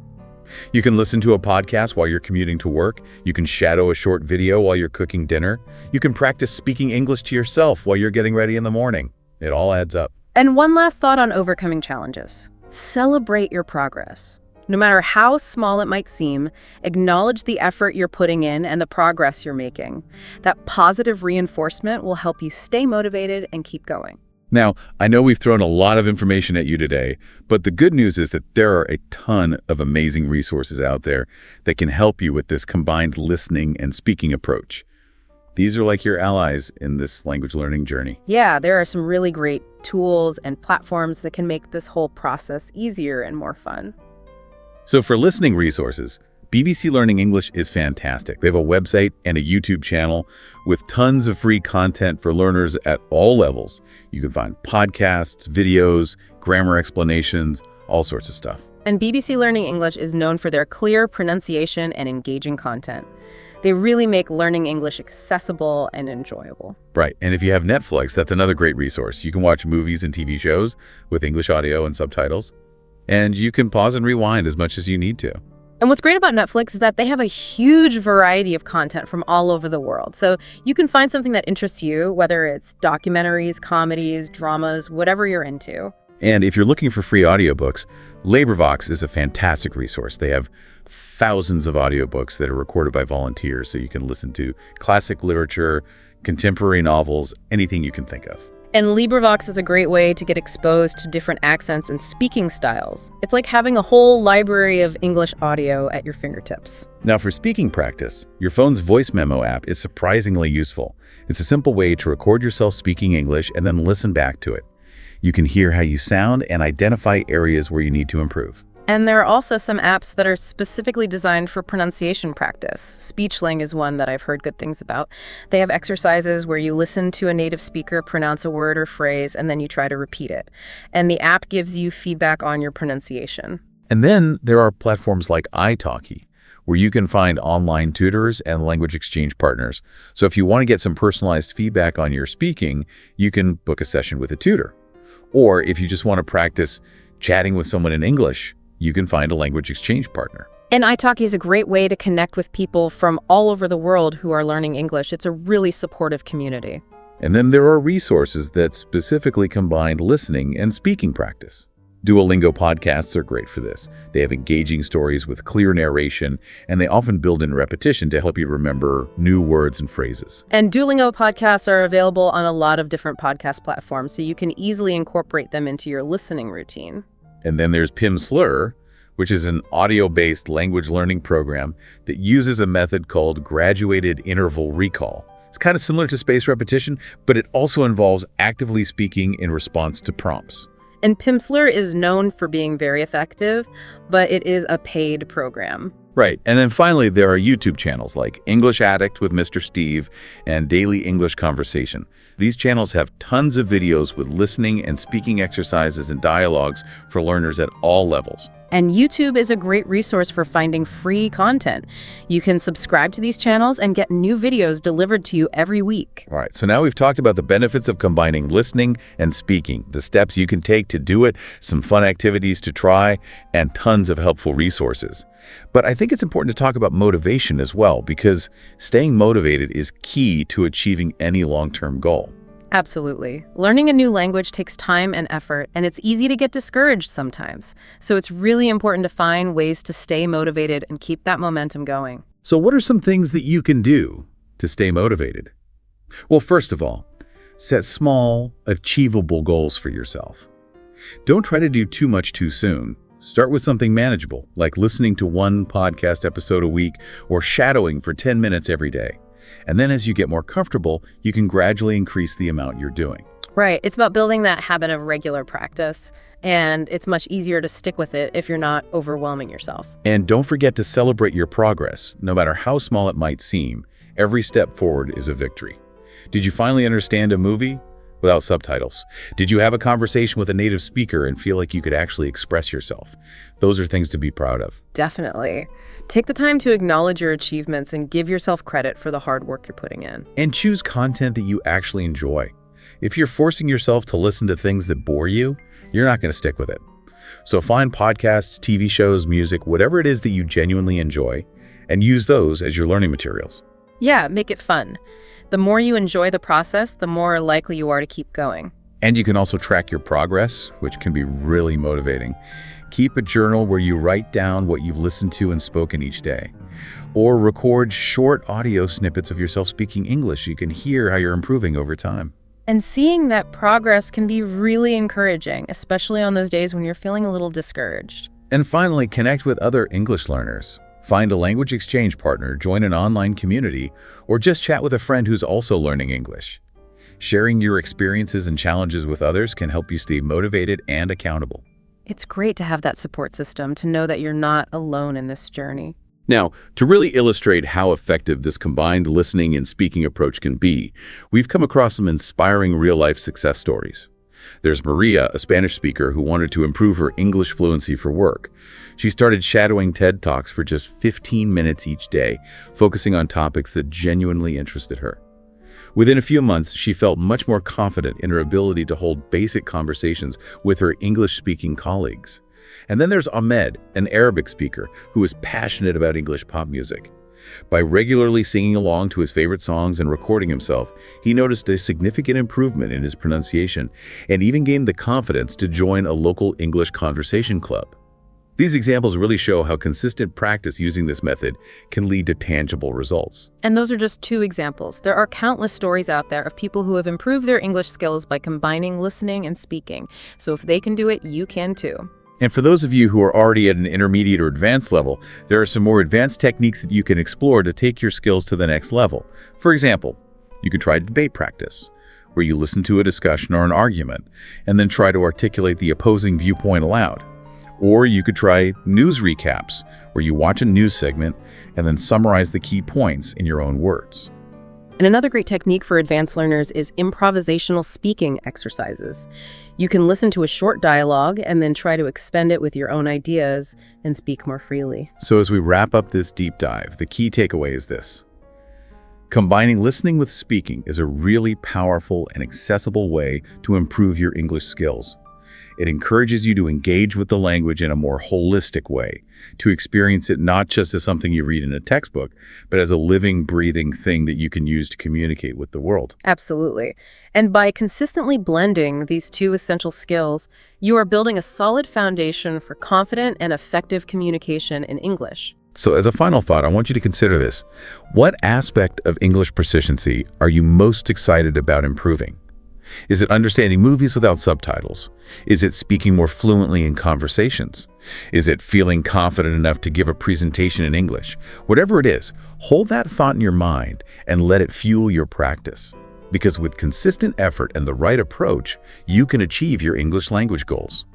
You can listen to a podcast while you're commuting to work. You can shadow a short video while you're cooking dinner. You can practice speaking English to yourself while you're getting ready in the morning. It all adds up. And one last thought on overcoming challenges. Celebrate your progress. No matter how small it might seem, acknowledge the effort you're putting in and the progress you're making. That positive reinforcement will help you stay motivated and keep going. Now, I know we've thrown a lot of information at you today, but the good news is that there are a ton of amazing resources out there that can help you with this combined listening and speaking approach. These are like your allies in this language learning journey. Yeah, there are some really great tools and platforms that can make this whole process easier and more fun. So for listening resources, BBC Learning English is fantastic. They have a website and a YouTube channel with tons of free content for learners at all levels. You can find podcasts, videos, grammar explanations, all sorts of stuff. And BBC Learning English is known for their clear pronunciation and engaging content. They really make learning English accessible and enjoyable. Right. And if you have Netflix, that's another great resource. You can watch movies and TV shows with English audio and subtitles. And you can pause and rewind as much as you need to. And what's great about Netflix is that they have a huge variety of content from all over the world. So you can find something that interests you, whether it's documentaries, comedies, dramas, whatever you're into. And if you're looking for free audiobooks, LaborVox is a fantastic resource. They have thousands of audiobooks that are recorded by volunteers, so you can listen to classic literature, contemporary novels, anything you can think of. And LibriVox is a great way to get exposed to different accents and speaking styles. It's like having a whole library of English audio at your fingertips. Now for speaking practice, your phone's voice memo app is surprisingly useful. It's a simple way to record yourself speaking English and then listen back to it. You can hear how you sound and identify areas where you need to improve. And there are also some apps that are specifically designed for pronunciation practice. SpeechLing is one that I've heard good things about. They have exercises where you listen to a native speaker pronounce a word or phrase, and then you try to repeat it. And the app gives you feedback on your pronunciation. And then there are platforms like italki, where you can find online tutors and language exchange partners. So if you want to get some personalized feedback on your speaking, you can book a session with a tutor. Or if you just want to practice chatting with someone in English, you can find a language exchange partner. And italki is a great way to connect with people from all over the world who are learning English. It's a really supportive community. And then there are resources that specifically combine listening and speaking practice. Duolingo podcasts are great for this. They have engaging stories with clear narration, and they often build in repetition to help you remember new words and phrases. And Duolingo podcasts are available on a lot of different podcast platforms, so you can easily incorporate them into your listening routine. And then there's Pimsleur, which is an audio-based language learning program that uses a method called graduated interval recall. It's kind of similar to spaced repetition, but it also involves actively speaking in response to prompts. And Pimsleur is known for being very effective, but it is a paid program. Right. And then finally, there are YouTube channels like English Addict with Mr. Steve and Daily English Conversation. These channels have tons of videos with listening and speaking exercises and dialogues for learners at all levels. And YouTube is a great resource for finding free content. You can subscribe to these channels and get new videos delivered to you every week. All right, so now we've talked about the benefits of combining listening and speaking, the steps you can take to do it, some fun activities to try, and tons of helpful resources. But I think it's important to talk about motivation as well, because staying motivated is key to achieving any long-term goal. Absolutely. Learning a new language takes time and effort, and it's easy to get discouraged sometimes. So it's really important to find ways to stay motivated and keep that momentum going. So what are some things that you can do to stay motivated? Well, first of all, set small, achievable goals for yourself. Don't try to do too much too soon. Start with something manageable, like listening to one podcast episode a week or shadowing for 10 minutes every day. And then as you get more comfortable, you can gradually increase the amount you're doing. Right. It's about building that habit of regular practice, and it's much easier to stick with it if you're not overwhelming yourself. And don't forget to celebrate your progress. No matter how small it might seem, every step forward is a victory. Did you finally understand a movie without subtitles? Did you have a conversation with a native speaker and feel like you could actually express yourself? Those are things to be proud of. Definitely. Take the time to acknowledge your achievements and give yourself credit for the hard work you're putting in. And choose content that you actually enjoy. If you're forcing yourself to listen to things that bore you, you're not going to stick with it. So find podcasts, TV shows, music, whatever it is that you genuinely enjoy, and use those as your learning materials. Yeah, make it fun. The more you enjoy the process, the more likely you are to keep going. And you can also track your progress, which can be really motivating. Keep a journal where you write down what you've listened to and spoken each day. Or record short audio snippets of yourself speaking English so you can hear how you're improving over time. And seeing that progress can be really encouraging, especially on those days when you're feeling a little discouraged. And finally, connect with other English learners. Find a language exchange partner, join an online community, or just chat with a friend who's also learning English. Sharing your experiences and challenges with others can help you stay motivated and accountable. It's great to have that support system, to know that you're not alone in this journey. Now, to really illustrate how effective this combined listening and speaking approach can be, we've come across some inspiring real-life success stories. There's Maria, a Spanish speaker who wanted to improve her English fluency for work. She started shadowing TED Talks for just 15 minutes each day, focusing on topics that genuinely interested her. Within a few months, she felt much more confident in her ability to hold basic conversations with her English-speaking colleagues. And then there's Ahmed, an Arabic speaker who is passionate about English pop music. By regularly singing along to his favorite songs and recording himself, he noticed a significant improvement in his pronunciation and even gained the confidence to join a local English conversation club. These examples really show how consistent practice using this method can lead to tangible results. And those are just two examples. There are countless stories out there of people who have improved their English skills by combining listening and speaking. So if they can do it, you can too. And for those of you who are already at an intermediate or advanced level, there are some more advanced techniques that you can explore to take your skills to the next level. For example, you could try debate practice, where you listen to a discussion or an argument and then try to articulate the opposing viewpoint aloud. Or you could try news recaps, where you watch a news segment and then summarize the key points in your own words. And another great technique for advanced learners is improvisational speaking exercises. You can listen to a short dialogue and then try to expend it with your own ideas and speak more freely. So as we wrap up this deep dive, the key takeaway is this. Combining listening with speaking is a really powerful and accessible way to improve your English skills. It encourages you to engage with the language in a more holistic way, to experience it not just as something you read in a textbook, but as a living, breathing thing that you can use to communicate with the world. Absolutely. And by consistently blending these two essential skills, you are building a solid foundation for confident and effective communication in English. So as a final thought, I want you to consider this. What aspect of English proficiency are you most excited about improving? Is it understanding movies without subtitles? Is it speaking more fluently in conversations? Is it feeling confident enough to give a presentation in English? Whatever it is, hold that thought in your mind and let it fuel your practice. Because with consistent effort and the right approach, you can achieve your English language goals.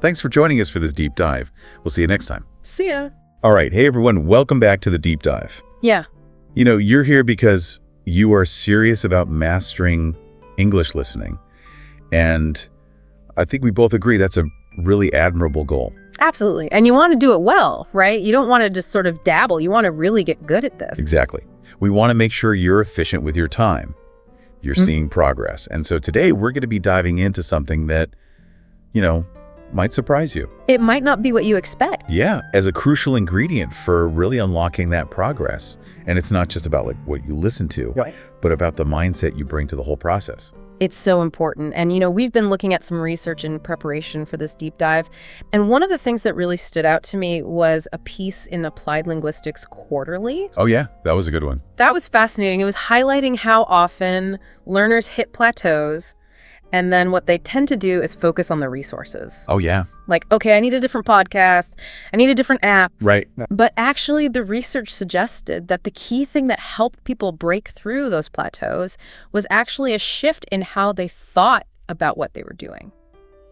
Thanks for joining us for this deep dive. We'll see you next time. See ya. All right. Hey, everyone. Welcome back to the deep dive. Yeah. You know, you're here because you are serious about mastering English listening. And I think we both agree that's a really admirable goal. Absolutely. And you want to do it well, right? You don't want to just sort of dabble. You want to really get good at this. Exactly. We want to make sure you're efficient with your time. You're seeing progress. And so today we're going to be diving into something that, might surprise you. It might not be what you expect. Yeah, as a crucial ingredient for really unlocking that progress. And it's not just about what you listen to, Right. but about the mindset you bring to the whole process. It's so important. And, we've been looking at some research in preparation for this deep dive. And one of the things that really stood out to me was a piece in Applied Linguistics Quarterly. Oh yeah, that was a good one. That was fascinating. It was highlighting how often learners hit plateaus, and then what they tend to do is focus on the resources. Oh yeah. Like, okay, I need a different podcast. I need a different app. Right. But actually, the research suggested that the key thing that helped people break through those plateaus was actually a shift in how they thought about what they were doing.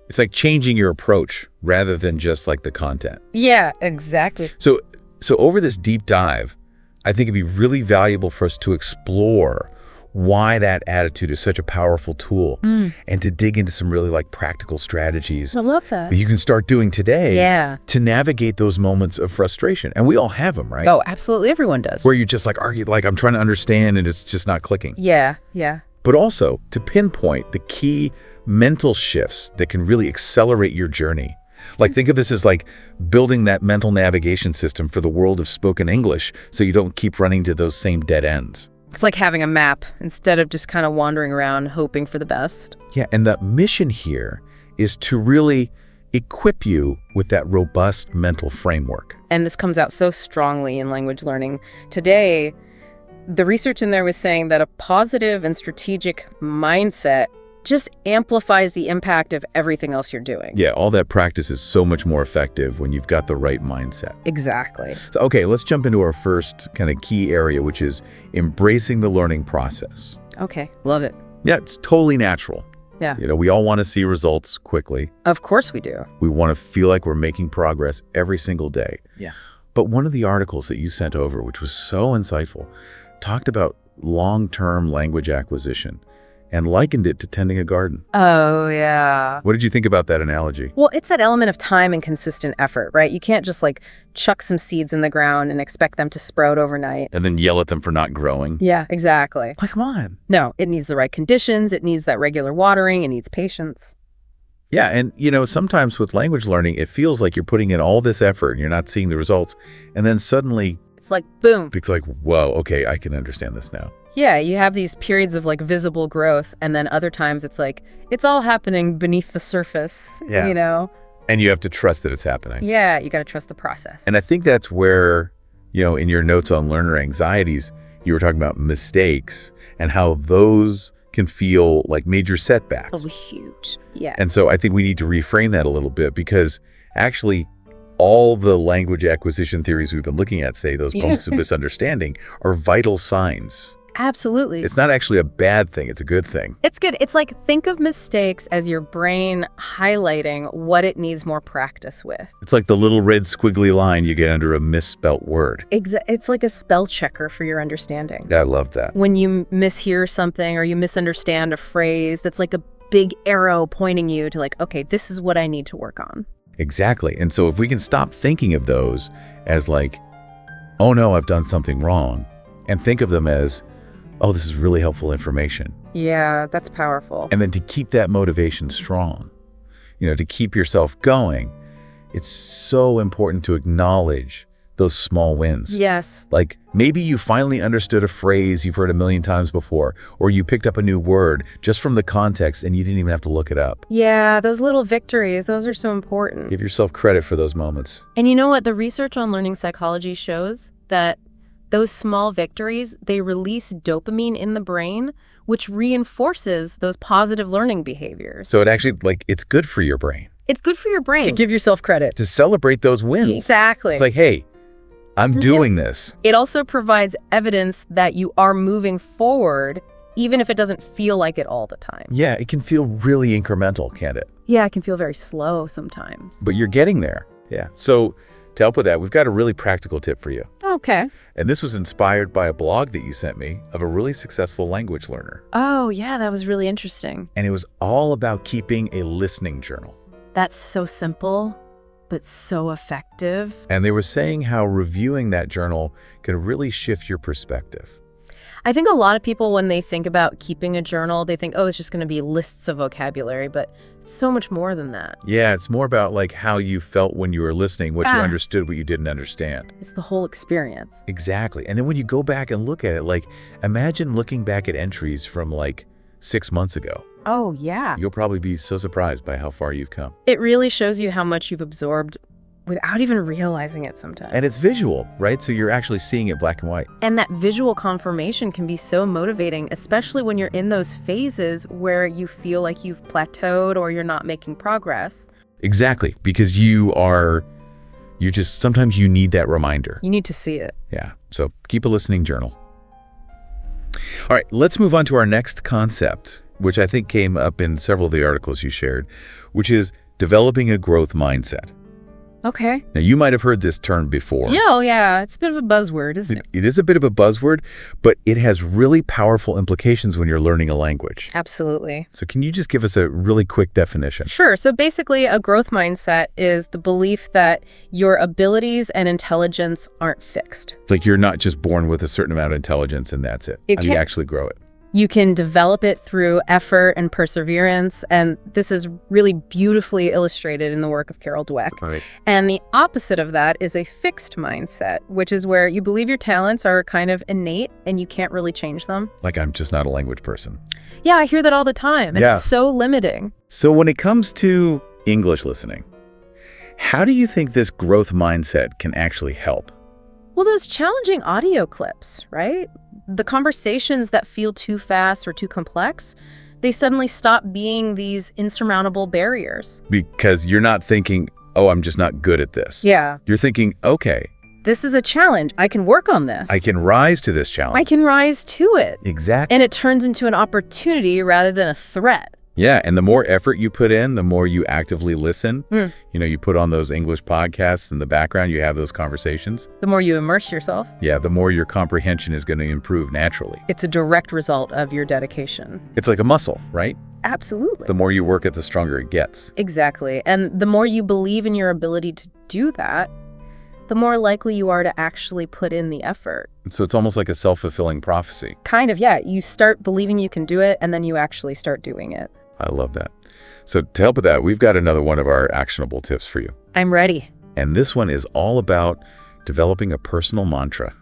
It's like changing your approach rather than just the content. Yeah, exactly. So over this deep dive, I think it'd be really valuable for us to explore why that attitude is such a powerful tool and to dig into some really practical strategies I love that. that you can start doing today Yeah. to navigate those moments of frustration. And we all have them, right? Oh, absolutely. Everyone does. Where you just argue, I'm trying to understand and it's just not clicking. Yeah, yeah. But also to pinpoint the key mental shifts that can really accelerate your journey. Think of this as building that mental navigation system for the world of spoken English so you don't keep running to those same dead ends. It's like having a map instead of just kind of wandering around hoping for the best. Yeah, and the mission here is to really equip you with that robust mental framework. And this comes out so strongly in language learning. Today, the research in there was saying that a positive and strategic mindset just amplifies the impact of everything else you're doing. Yeah, all that practice is so much more effective when you've got the right mindset. Exactly. So, okay, let's jump into our first kind of key area, which is embracing the learning process. Okay, love it. Yeah, it's totally natural. Yeah. We all want to see results quickly. Of course we do. We want to feel like we're making progress every single day. Yeah. But one of the articles that you sent over, which was so insightful, talked about long-term language acquisition and likened it to tending a garden. Oh, yeah. What did you think about that analogy? Well, it's that element of time and consistent effort, right? You can't just chuck some seeds in the ground and expect them to sprout overnight. And then yell at them for not growing. Yeah, exactly. Like, come on. No, it needs the right conditions. It needs that regular watering. It needs patience. Yeah, and sometimes with language learning, it feels like you're putting in all this effort and you're not seeing the results. And then suddenly, it's like, boom. It's like, whoa, okay, I can understand this now. Yeah, you have these periods of visible growth, and then other times it's it's all happening beneath the surface, Yeah. And you have to trust that it's happening. Yeah, you got to trust the process. And I think that's where, in your notes on learner anxieties, you were talking about mistakes and how those can feel like major setbacks. Oh, huge. Yeah. And so I think we need to reframe that a little bit, because actually all the language acquisition theories we've been looking at say those moments of misunderstanding are vital signs. Absolutely. It's not actually a bad thing. It's a good thing. It's good. It's think of mistakes as your brain highlighting what it needs more practice with. It's like the little red squiggly line you get under a misspelt word. It's like a spell checker for your understanding. I love that. When you mishear something or you misunderstand a phrase, that's like a big arrow pointing you to okay, this is what I need to work on. Exactly. And so if we can stop thinking of those as oh no, I've done something wrong, and think of them as, oh, this is really helpful information. Yeah, that's powerful. And then to keep that motivation strong, to keep yourself going, it's so important to acknowledge those small wins. Yes. Maybe you finally understood a phrase you've heard a million times before, or you picked up a new word just from the context and you didn't even have to look it up. Yeah, those little victories, those are so important. Give yourself credit for those moments. And you know what? The research on learning psychology shows that those small victories, they release dopamine in the brain, which reinforces those positive learning behaviors. So it actually, it's good for your brain. It's good for your brain. To give yourself credit. To celebrate those wins. Exactly. It's hey, I'm doing this. It also provides evidence that you are moving forward, even if it doesn't feel like it all the time. Yeah, it can feel really incremental, can't it? Yeah, it can feel very slow sometimes. But you're getting there. Yeah. So to help with that, we've got a really practical tip for you. Okay. And this was inspired by a blog that you sent me of a really successful language learner. Oh, yeah, that was really interesting. And it was all about keeping a listening journal. That's so simple, but so effective. And they were saying how reviewing that journal can really shift your perspective. I think a lot of people, when they think about keeping a journal, they think, oh, it's just going to be lists of vocabulary, but it's so much more than that. Yeah, it's more about how you felt when you were listening, what you understood, what you didn't understand. It's the whole experience. Exactly. And then when you go back and look at it, imagine looking back at entries from 6 months ago. Oh, yeah. You'll probably be so surprised by how far you've come. It really shows you how much you've absorbed without even realizing it sometimes. And it's visual, right? So you're actually seeing it black and white. And that visual confirmation can be so motivating, especially when you're in those phases where you feel like you've plateaued or you're not making progress. Exactly, because sometimes you need that reminder. You need to see it. Yeah, so keep a listening journal. All right, let's move on to our next concept, which I think came up in several of the articles you shared, which is developing a growth mindset. Okay. Now, you might have heard this term before. Yeah. It's a bit of a buzzword, isn't it? It is a bit of a buzzword, but it has really powerful implications when you're learning a language. Absolutely. So can you just give us a really quick definition? Sure. So basically, a growth mindset is the belief that your abilities and intelligence aren't fixed. You're not just born with a certain amount of intelligence and that's it. You actually grow it. You can develop it through effort and perseverance, and this is really beautifully illustrated in the work of Carol Dweck. Right. And the opposite of that is a fixed mindset, which is where you believe your talents are kind of innate and you can't really change them. I'm just not a language person. Yeah, I hear that all the time, and Yeah. it's so limiting. So when it comes to English listening, How do you think this growth mindset can actually help? Well, those challenging audio clips, right? The conversations that feel too fast or too complex, they suddenly stop being these insurmountable barriers. Because you're not thinking, oh, I'm just not good at this. Yeah. You're thinking, okay, This is a challenge. I can work on this. I can rise to this challenge. I can rise to it. Exactly. And it turns into an opportunity rather than a threat. Yeah, and the more effort you put in, the more you actively listen. Mm. You know, you put on those English podcasts in the background, you have those conversations. The more you immerse yourself, Yeah, the more your comprehension is going to improve naturally. it's a direct result of your dedication. It's like a muscle, right? Absolutely. The more you work it, the stronger it gets. Exactly. And the more you believe in your ability to do that, the more likely you are to actually put in the effort. So it's almost like a self-fulfilling prophecy. Kind of, yeah. You start believing you can do it, and then you actually start doing it. I love that. So to help with that, we've got another one of our actionable tips for you. I'm ready. And this one is all about developing a personal mantra.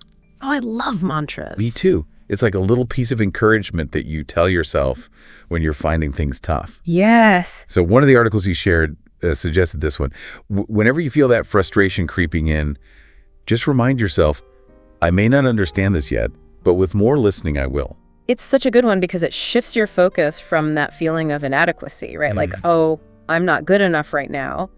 Oh, I love mantras. Me too. It's like a little piece of encouragement that you tell yourself when you're finding things tough. Yes. So one of the articles you shared suggested this one. Whenever you feel that frustration creeping in, just remind yourself, I may not understand this yet, but with more listening, I will. It's such a good one because it shifts your focus from that feeling of inadequacy, right? Like, oh, I'm not good enough right now,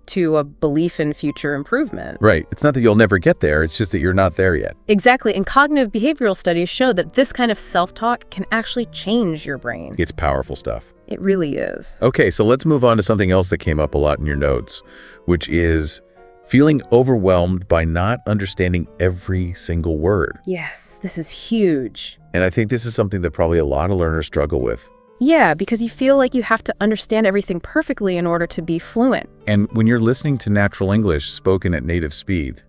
to a belief in future improvement. Right. It's not that you'll never get there. It's just that you're not there yet. Exactly. And cognitive behavioral studies show that this kind of self-talk can actually change your brain. It's powerful stuff. It really is. Okay, so let's move on to something else that came up a lot in your notes, which is feeling overwhelmed by not understanding every single word. Yes, this is huge. And I think this is something that probably a lot of learners struggle with. Yeah, because you feel like you have to understand everything perfectly in order to be fluent. And when you're listening to natural English spoken at native speed,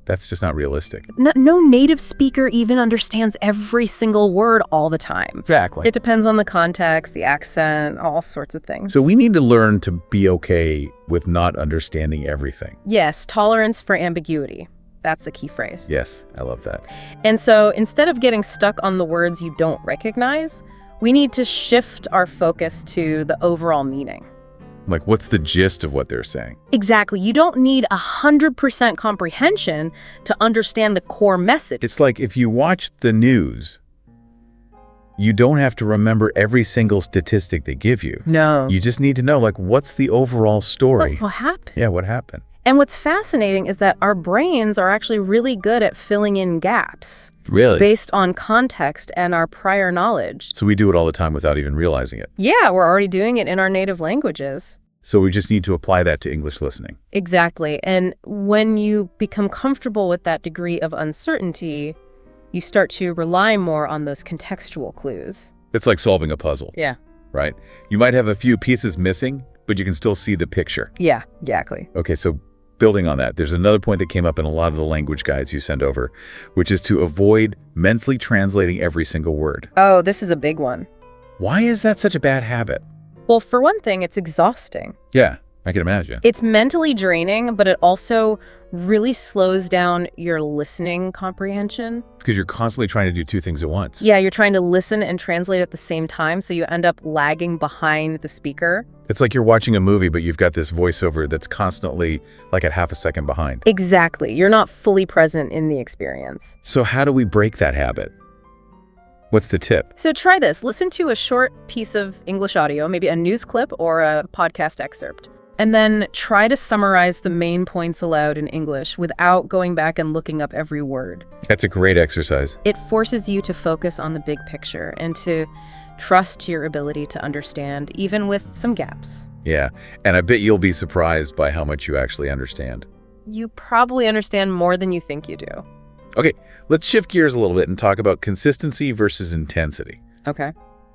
that's just not realistic. No native speaker even understands every single word all the time. Exactly. It depends on the context, the accent, all sorts of things. So we need to learn to be okay with not understanding everything. Yes, tolerance for ambiguity. That's the key phrase. Yes, I love that. And so instead of getting stuck on the words you don't recognize, we need to shift our focus to the overall meaning. Like, what's the gist of what they're saying? Exactly. You don't need 100% comprehension to understand the core message. It's like if you watch the news, you don't have to remember every single statistic they give you. No. You just need to know, like, what's the overall story? What happened? Yeah, what happened? And what's fascinating is that our brains are actually really good at filling in gaps Really? based on context and our prior knowledge. So we do it all the time without even realizing it. Yeah, we're already doing it in our native languages. So we just need to apply that to English listening. Exactly. And when you become comfortable with that degree of uncertainty, you start to rely more on those contextual clues. It's like solving a puzzle, Yeah. right? You might have a few pieces missing, but you can still see the picture. Yeah, exactly. Okay, so building on that, there's another point that came up in a lot of the language guides you send over, which is to avoid mentally translating every single word. Oh, this is a big one. Why is that such a bad habit? Well, for one thing, it's exhausting. Yeah, I can imagine. It's mentally draining, but it also really slows down your listening comprehension. Because you're constantly trying to do two things at once. Yeah, you're trying to listen and translate at the same time, so you end up lagging behind the speaker. It's like you're watching a movie, but you've got this voiceover that's constantly like at half a second behind. Exactly. You're not fully present in the experience. So how do we break that habit? What's the tip? So try this. Listen to a short piece of English audio, maybe a news clip or a podcast excerpt, and then try to summarize the main points aloud in English without going back and looking up every word. That's a great exercise. It forces you to focus on the big picture and to trust your ability to understand, even with some gaps. Yeah, and I bet you'll be surprised by how much you actually understand. You probably understand more than you think you do. Okay, let's shift gears a little bit and talk about consistency versus intensity. Okay.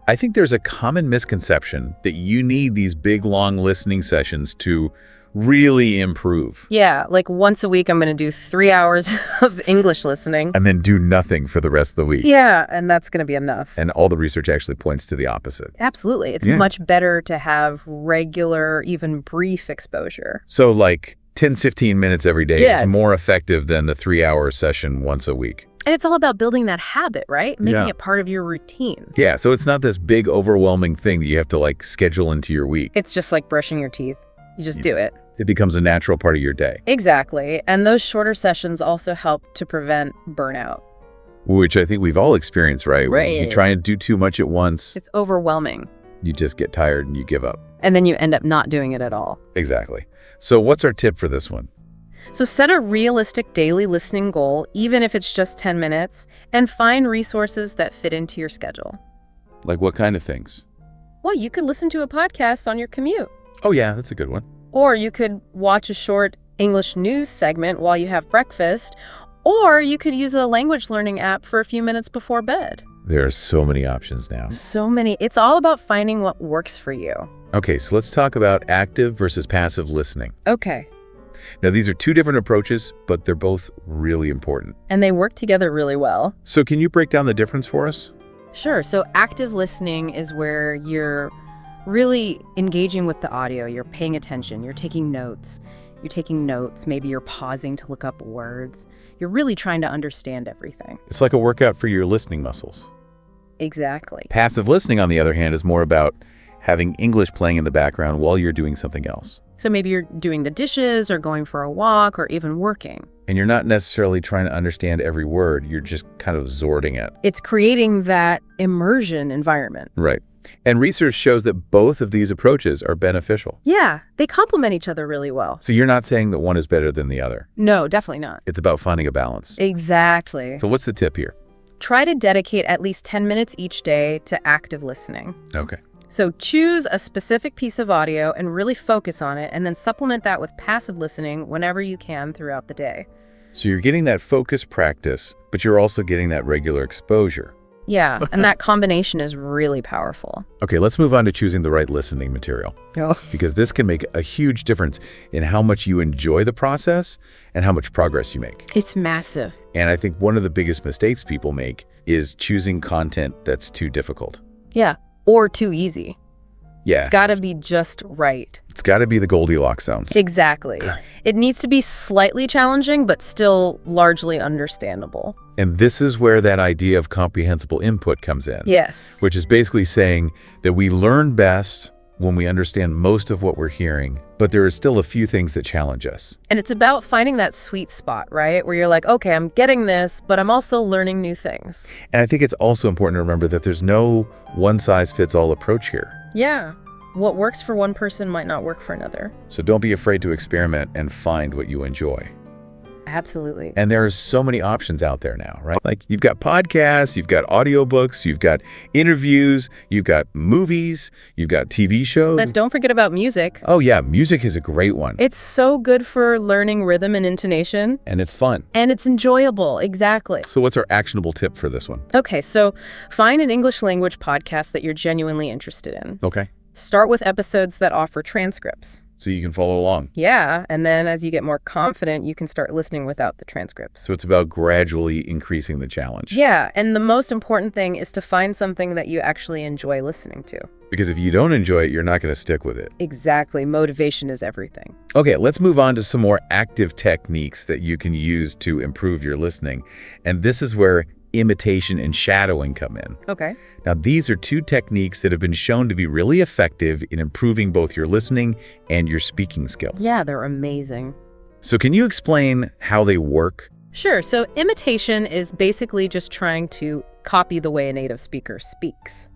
I think there's a common misconception that you need these big, long listening sessions to really improve. Yeah, like once a week I'm going to do 3 hours of English listening. And then do nothing for the rest of the week. Yeah, and that's going to be enough. And all the research actually points to the opposite. Absolutely. It's Yeah. much better to have regular, even brief exposure. So like 10, 15 minutes every day Yeah. is more effective than the 3-hour session once a week. And it's all about building that habit, right? Making Yeah. it part of your routine. Yeah, so it's not this big overwhelming thing that you have to like schedule into your week. It's just like brushing your teeth. You just do it. It becomes a natural part of your day. Exactly. And those shorter sessions also help to prevent burnout. Which I think we've all experienced, right? When you Right. try and do too much at once, It's overwhelming. you just get tired and you give up. And then you end up not doing it at all. Exactly. So what's our tip for this one? So set a realistic daily listening goal, even if it's just 10 minutes, and find resources that fit into your schedule. Like what kind of things? Well, you could listen to a podcast on your commute. Oh yeah, that's a good one. Or you could watch a short English news segment while you have breakfast. Or you could use a language learning app for a few minutes before bed. There are so many options now. So many. It's all about finding what works for you. Okay, so let's talk about active versus passive listening. Okay. Now, these are two different approaches, but they're both really important. And they work together really well. So can you break down the difference for us? Sure. So active listening is where you're really engaging with the audio. You're paying attention. You're taking notes. Maybe you're pausing to look up words. You're really trying to understand everything. It's like a workout for your listening muscles. Exactly. Passive listening, on the other hand, is more about having English playing in the background while you're doing something else. So maybe you're doing the dishes or going for a walk or even working. And you're not necessarily trying to understand every word. You're just kind of absorbing it. It's creating that immersion environment. Right. And research shows that both of these approaches are beneficial. Yeah, they complement each other really well. So you're not saying that one is better than the other. No, definitely not. It's about finding a balance. Exactly. So what's the tip here? Try to dedicate at least 10 minutes each day to active listening. Okay. So choose a specific piece of audio and really focus on it, and then supplement that with passive listening whenever you can throughout the day. So you're getting that focused practice, but you're also getting that regular exposure. Yeah, and that combination is really powerful. Okay, let's move on to choosing the right listening material, Oh. because this can make a huge difference in how much you enjoy the process and how much progress you make. It's massive. And I think one of the biggest mistakes people make is choosing content that's too difficult. Yeah, or too easy. Yeah, It's got to be just right. it's got to be the Goldilocks zone. Exactly. It needs to be slightly challenging, but still largely understandable. And this is where that idea of comprehensible input comes in. Yes. Which is basically saying that we learn best when we understand most of what we're hearing, but there are still a few things that challenge us. And it's about finding that sweet spot, right? Where you're like, okay, I'm getting this, but I'm also learning new things. And I think it's also important to remember that there's no one-size-fits-all approach here. Yeah. What works for one person might not work for another. So don't be afraid to experiment and find what you enjoy. Absolutely. And there are so many options out there now, right? Like you've got podcasts, you've got audiobooks, you've got interviews, you've got movies, you've got TV shows. And don't forget about music. Oh yeah, music is a great one. It's so good for learning rhythm and intonation. And it's fun. And it's enjoyable. Exactly. So what's our actionable tip for this one? Okay, so find an English language podcast that you're genuinely interested in. Okay. Start with episodes that offer transcripts. So you can follow along. Yeah, and then as you get more confident, you can start listening without the transcripts. So it's about gradually increasing the challenge. Yeah, and the most important thing is to find something that you actually enjoy listening to. Because if you don't enjoy it, you're not going to stick with it. Exactly. Motivation is everything. Okay, let's move on to some more active techniques that you can use to improve your listening. And this is where imitation and shadowing come in. Okay. Now, these are two techniques that have been shown to be really effective in improving both your listening and your speaking skills. Yeah, they're amazing. So can you explain how they work? Sure. So imitation is basically just trying to copy the way a native speaker speaks.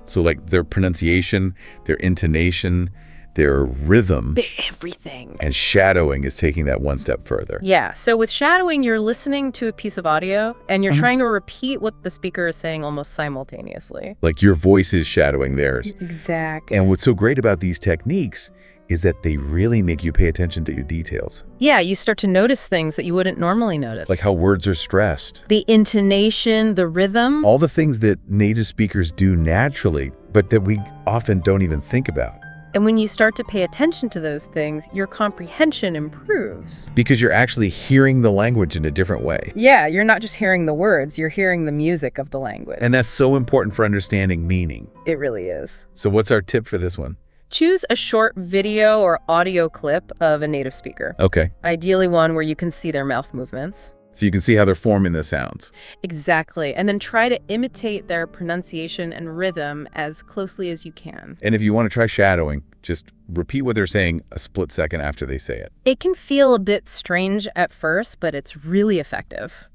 So like their pronunciation, their intonation, their rhythm. Everything. And shadowing is taking that one step further. Yeah. So with shadowing, you're listening to a piece of audio and you're trying to repeat what the speaker is saying almost simultaneously. Like your voice is shadowing theirs. Exactly. And what's so great about these techniques is that they really make you pay attention to your details. Yeah, you start to notice things that you wouldn't normally notice. Like how words are stressed. The intonation, the rhythm. All the things that native speakers do naturally, but that we often don't even think about. And when you start to pay attention to those things, your comprehension improves. Because you're actually hearing the language in a different way. Yeah, you're not just hearing the words, you're hearing the music of the language. And that's so important for understanding meaning. It really is. So what's our tip for this one? Choose a short video or audio clip of a native speaker. Okay. Ideally one where you can see their mouth movements. So you can see how they're forming the sounds. Exactly. And then try to imitate their pronunciation and rhythm as closely as you can. And if you want to try shadowing, just repeat what they're saying a split second after they say it. It can feel a bit strange at first, but it's really effective.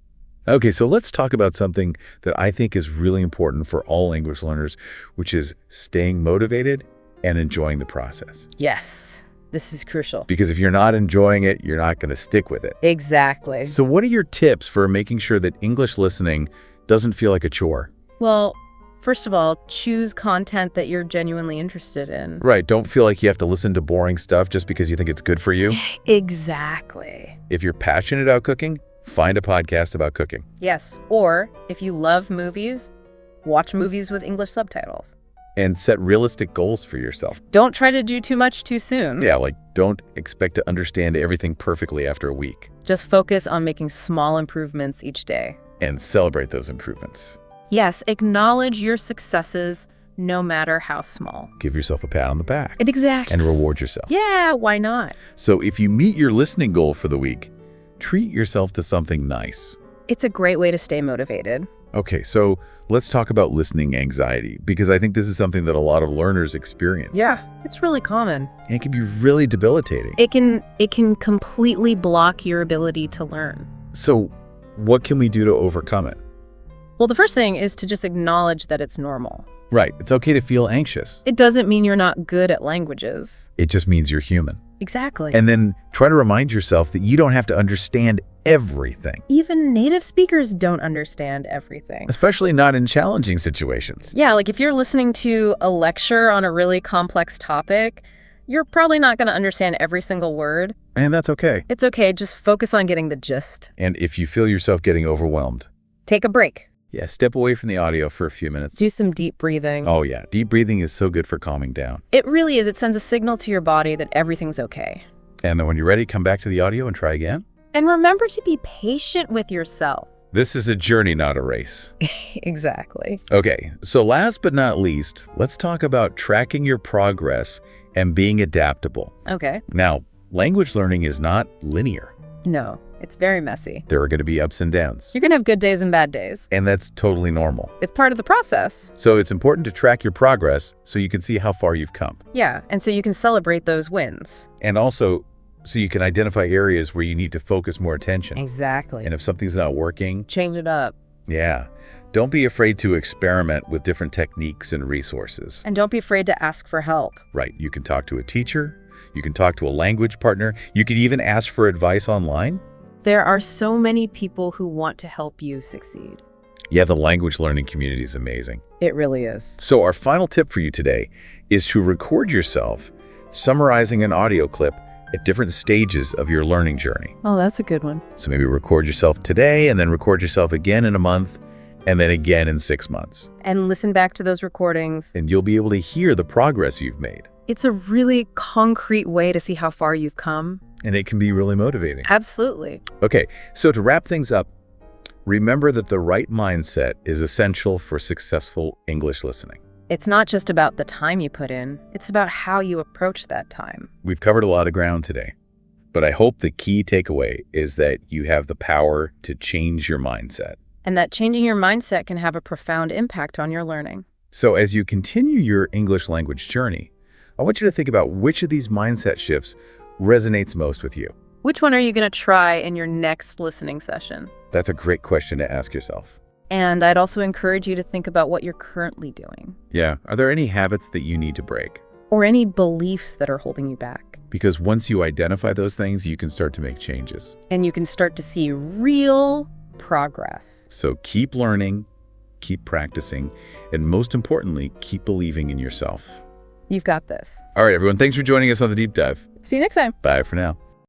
Okay, so let's talk about something that I think is really important for all English learners, which is staying motivated and enjoying the process. Yes, this is crucial. Because if you're not enjoying it, you're not going to stick with it. Exactly. So what are your tips for making sure that English listening doesn't feel like a chore? Well, first of all, choose content that you're genuinely interested in. Right, don't feel like you have to listen to boring stuff just because you think it's good for you. Exactly. If you're passionate about cooking, find a podcast about cooking. Yes, or if you love movies, watch movies with English subtitles. And set realistic goals for yourself. Don't try to do too much too soon. Yeah, like don't expect to understand everything perfectly after a week. Just focus on making small improvements each day. And celebrate those improvements. Yes, acknowledge your successes no matter how small. Give yourself a pat on the back. Exactly. And reward yourself. Yeah, why not? So if you meet your listening goal for the week, treat yourself to something nice. It's a great way to stay motivated. Okay, so let's talk about listening anxiety, because I think this is something that a lot of learners experience. Yeah, it's really common. And it can be really debilitating. It can completely block your ability to learn. So what can we do to overcome it? Well, the first thing is to just acknowledge that it's normal. Right, it's okay to feel anxious. It doesn't mean you're not good at languages. It just means you're human. Exactly. And then try to remind yourself that you don't have to understand everything. Even native speakers don't understand everything. Especially not in challenging situations. Yeah, like if you're listening to a lecture on a really complex topic, you're probably not going to understand every single word. And that's okay. It's okay, just focus on getting the gist. And if you feel yourself getting overwhelmed, take a break. yeah, step away from the audio for a few minutes. Do some deep breathing. Oh yeah, deep breathing is so good for calming down. It really is. It sends a signal to your body that everything's okay. And then when you're ready, come back to the audio and try again. And remember to be patient with yourself. This is a journey, not a race. Exactly. Okay, so last but not least, let's talk about tracking your progress and being adaptable. Okay. Now, language learning is not linear. No, it's very messy. There are going to be ups and downs. You're going to have good days and bad days. And that's totally normal. It's part of the process. So it's important to track your progress so you can see how far you've come. Yeah, and so you can celebrate those wins. And also, so you can identify areas where you need to focus more attention. Exactly. And if something's not working, change it up. yeah, don't be afraid to experiment with different techniques and resources. And don't be afraid to ask for help. Right, you can talk to a teacher, you can talk to a language partner, you could even ask for advice online. There are so many people who want to help you succeed. Yeah, the language learning community is amazing. It really is. So our final tip for you today is to record yourself summarizing an audio clip at different stages of your learning journey. Oh, that's a good one. So maybe record yourself today and then record yourself again in a month and then again in 6 months. And listen back to those recordings. And you'll be able to hear the progress you've made. It's a really concrete way to see how far you've come. And it can be really motivating. Absolutely. Okay, so to wrap things up, remember that the right mindset is essential for successful English listening. It's not just about the time you put in, it's about how you approach that time. We've covered a lot of ground today, but I hope the key takeaway is that you have the power to change your mindset. And that changing your mindset can have a profound impact on your learning. So as you continue your English language journey, I want you to think about which of these mindset shifts resonates most with you. Which one are you going to try in your next listening session? That's a great question to ask yourself. And I'd also encourage you to think about what you're currently doing. Yeah, are there any habits that you need to break? Or any beliefs that are holding you back. Because once you identify those things, you can start to make changes. And you can start to see real progress. So keep learning, keep practicing, and most importantly, keep believing in yourself. You've got this. All right, everyone, thanks for joining us on The Deep Dive. See you next time. Bye for now.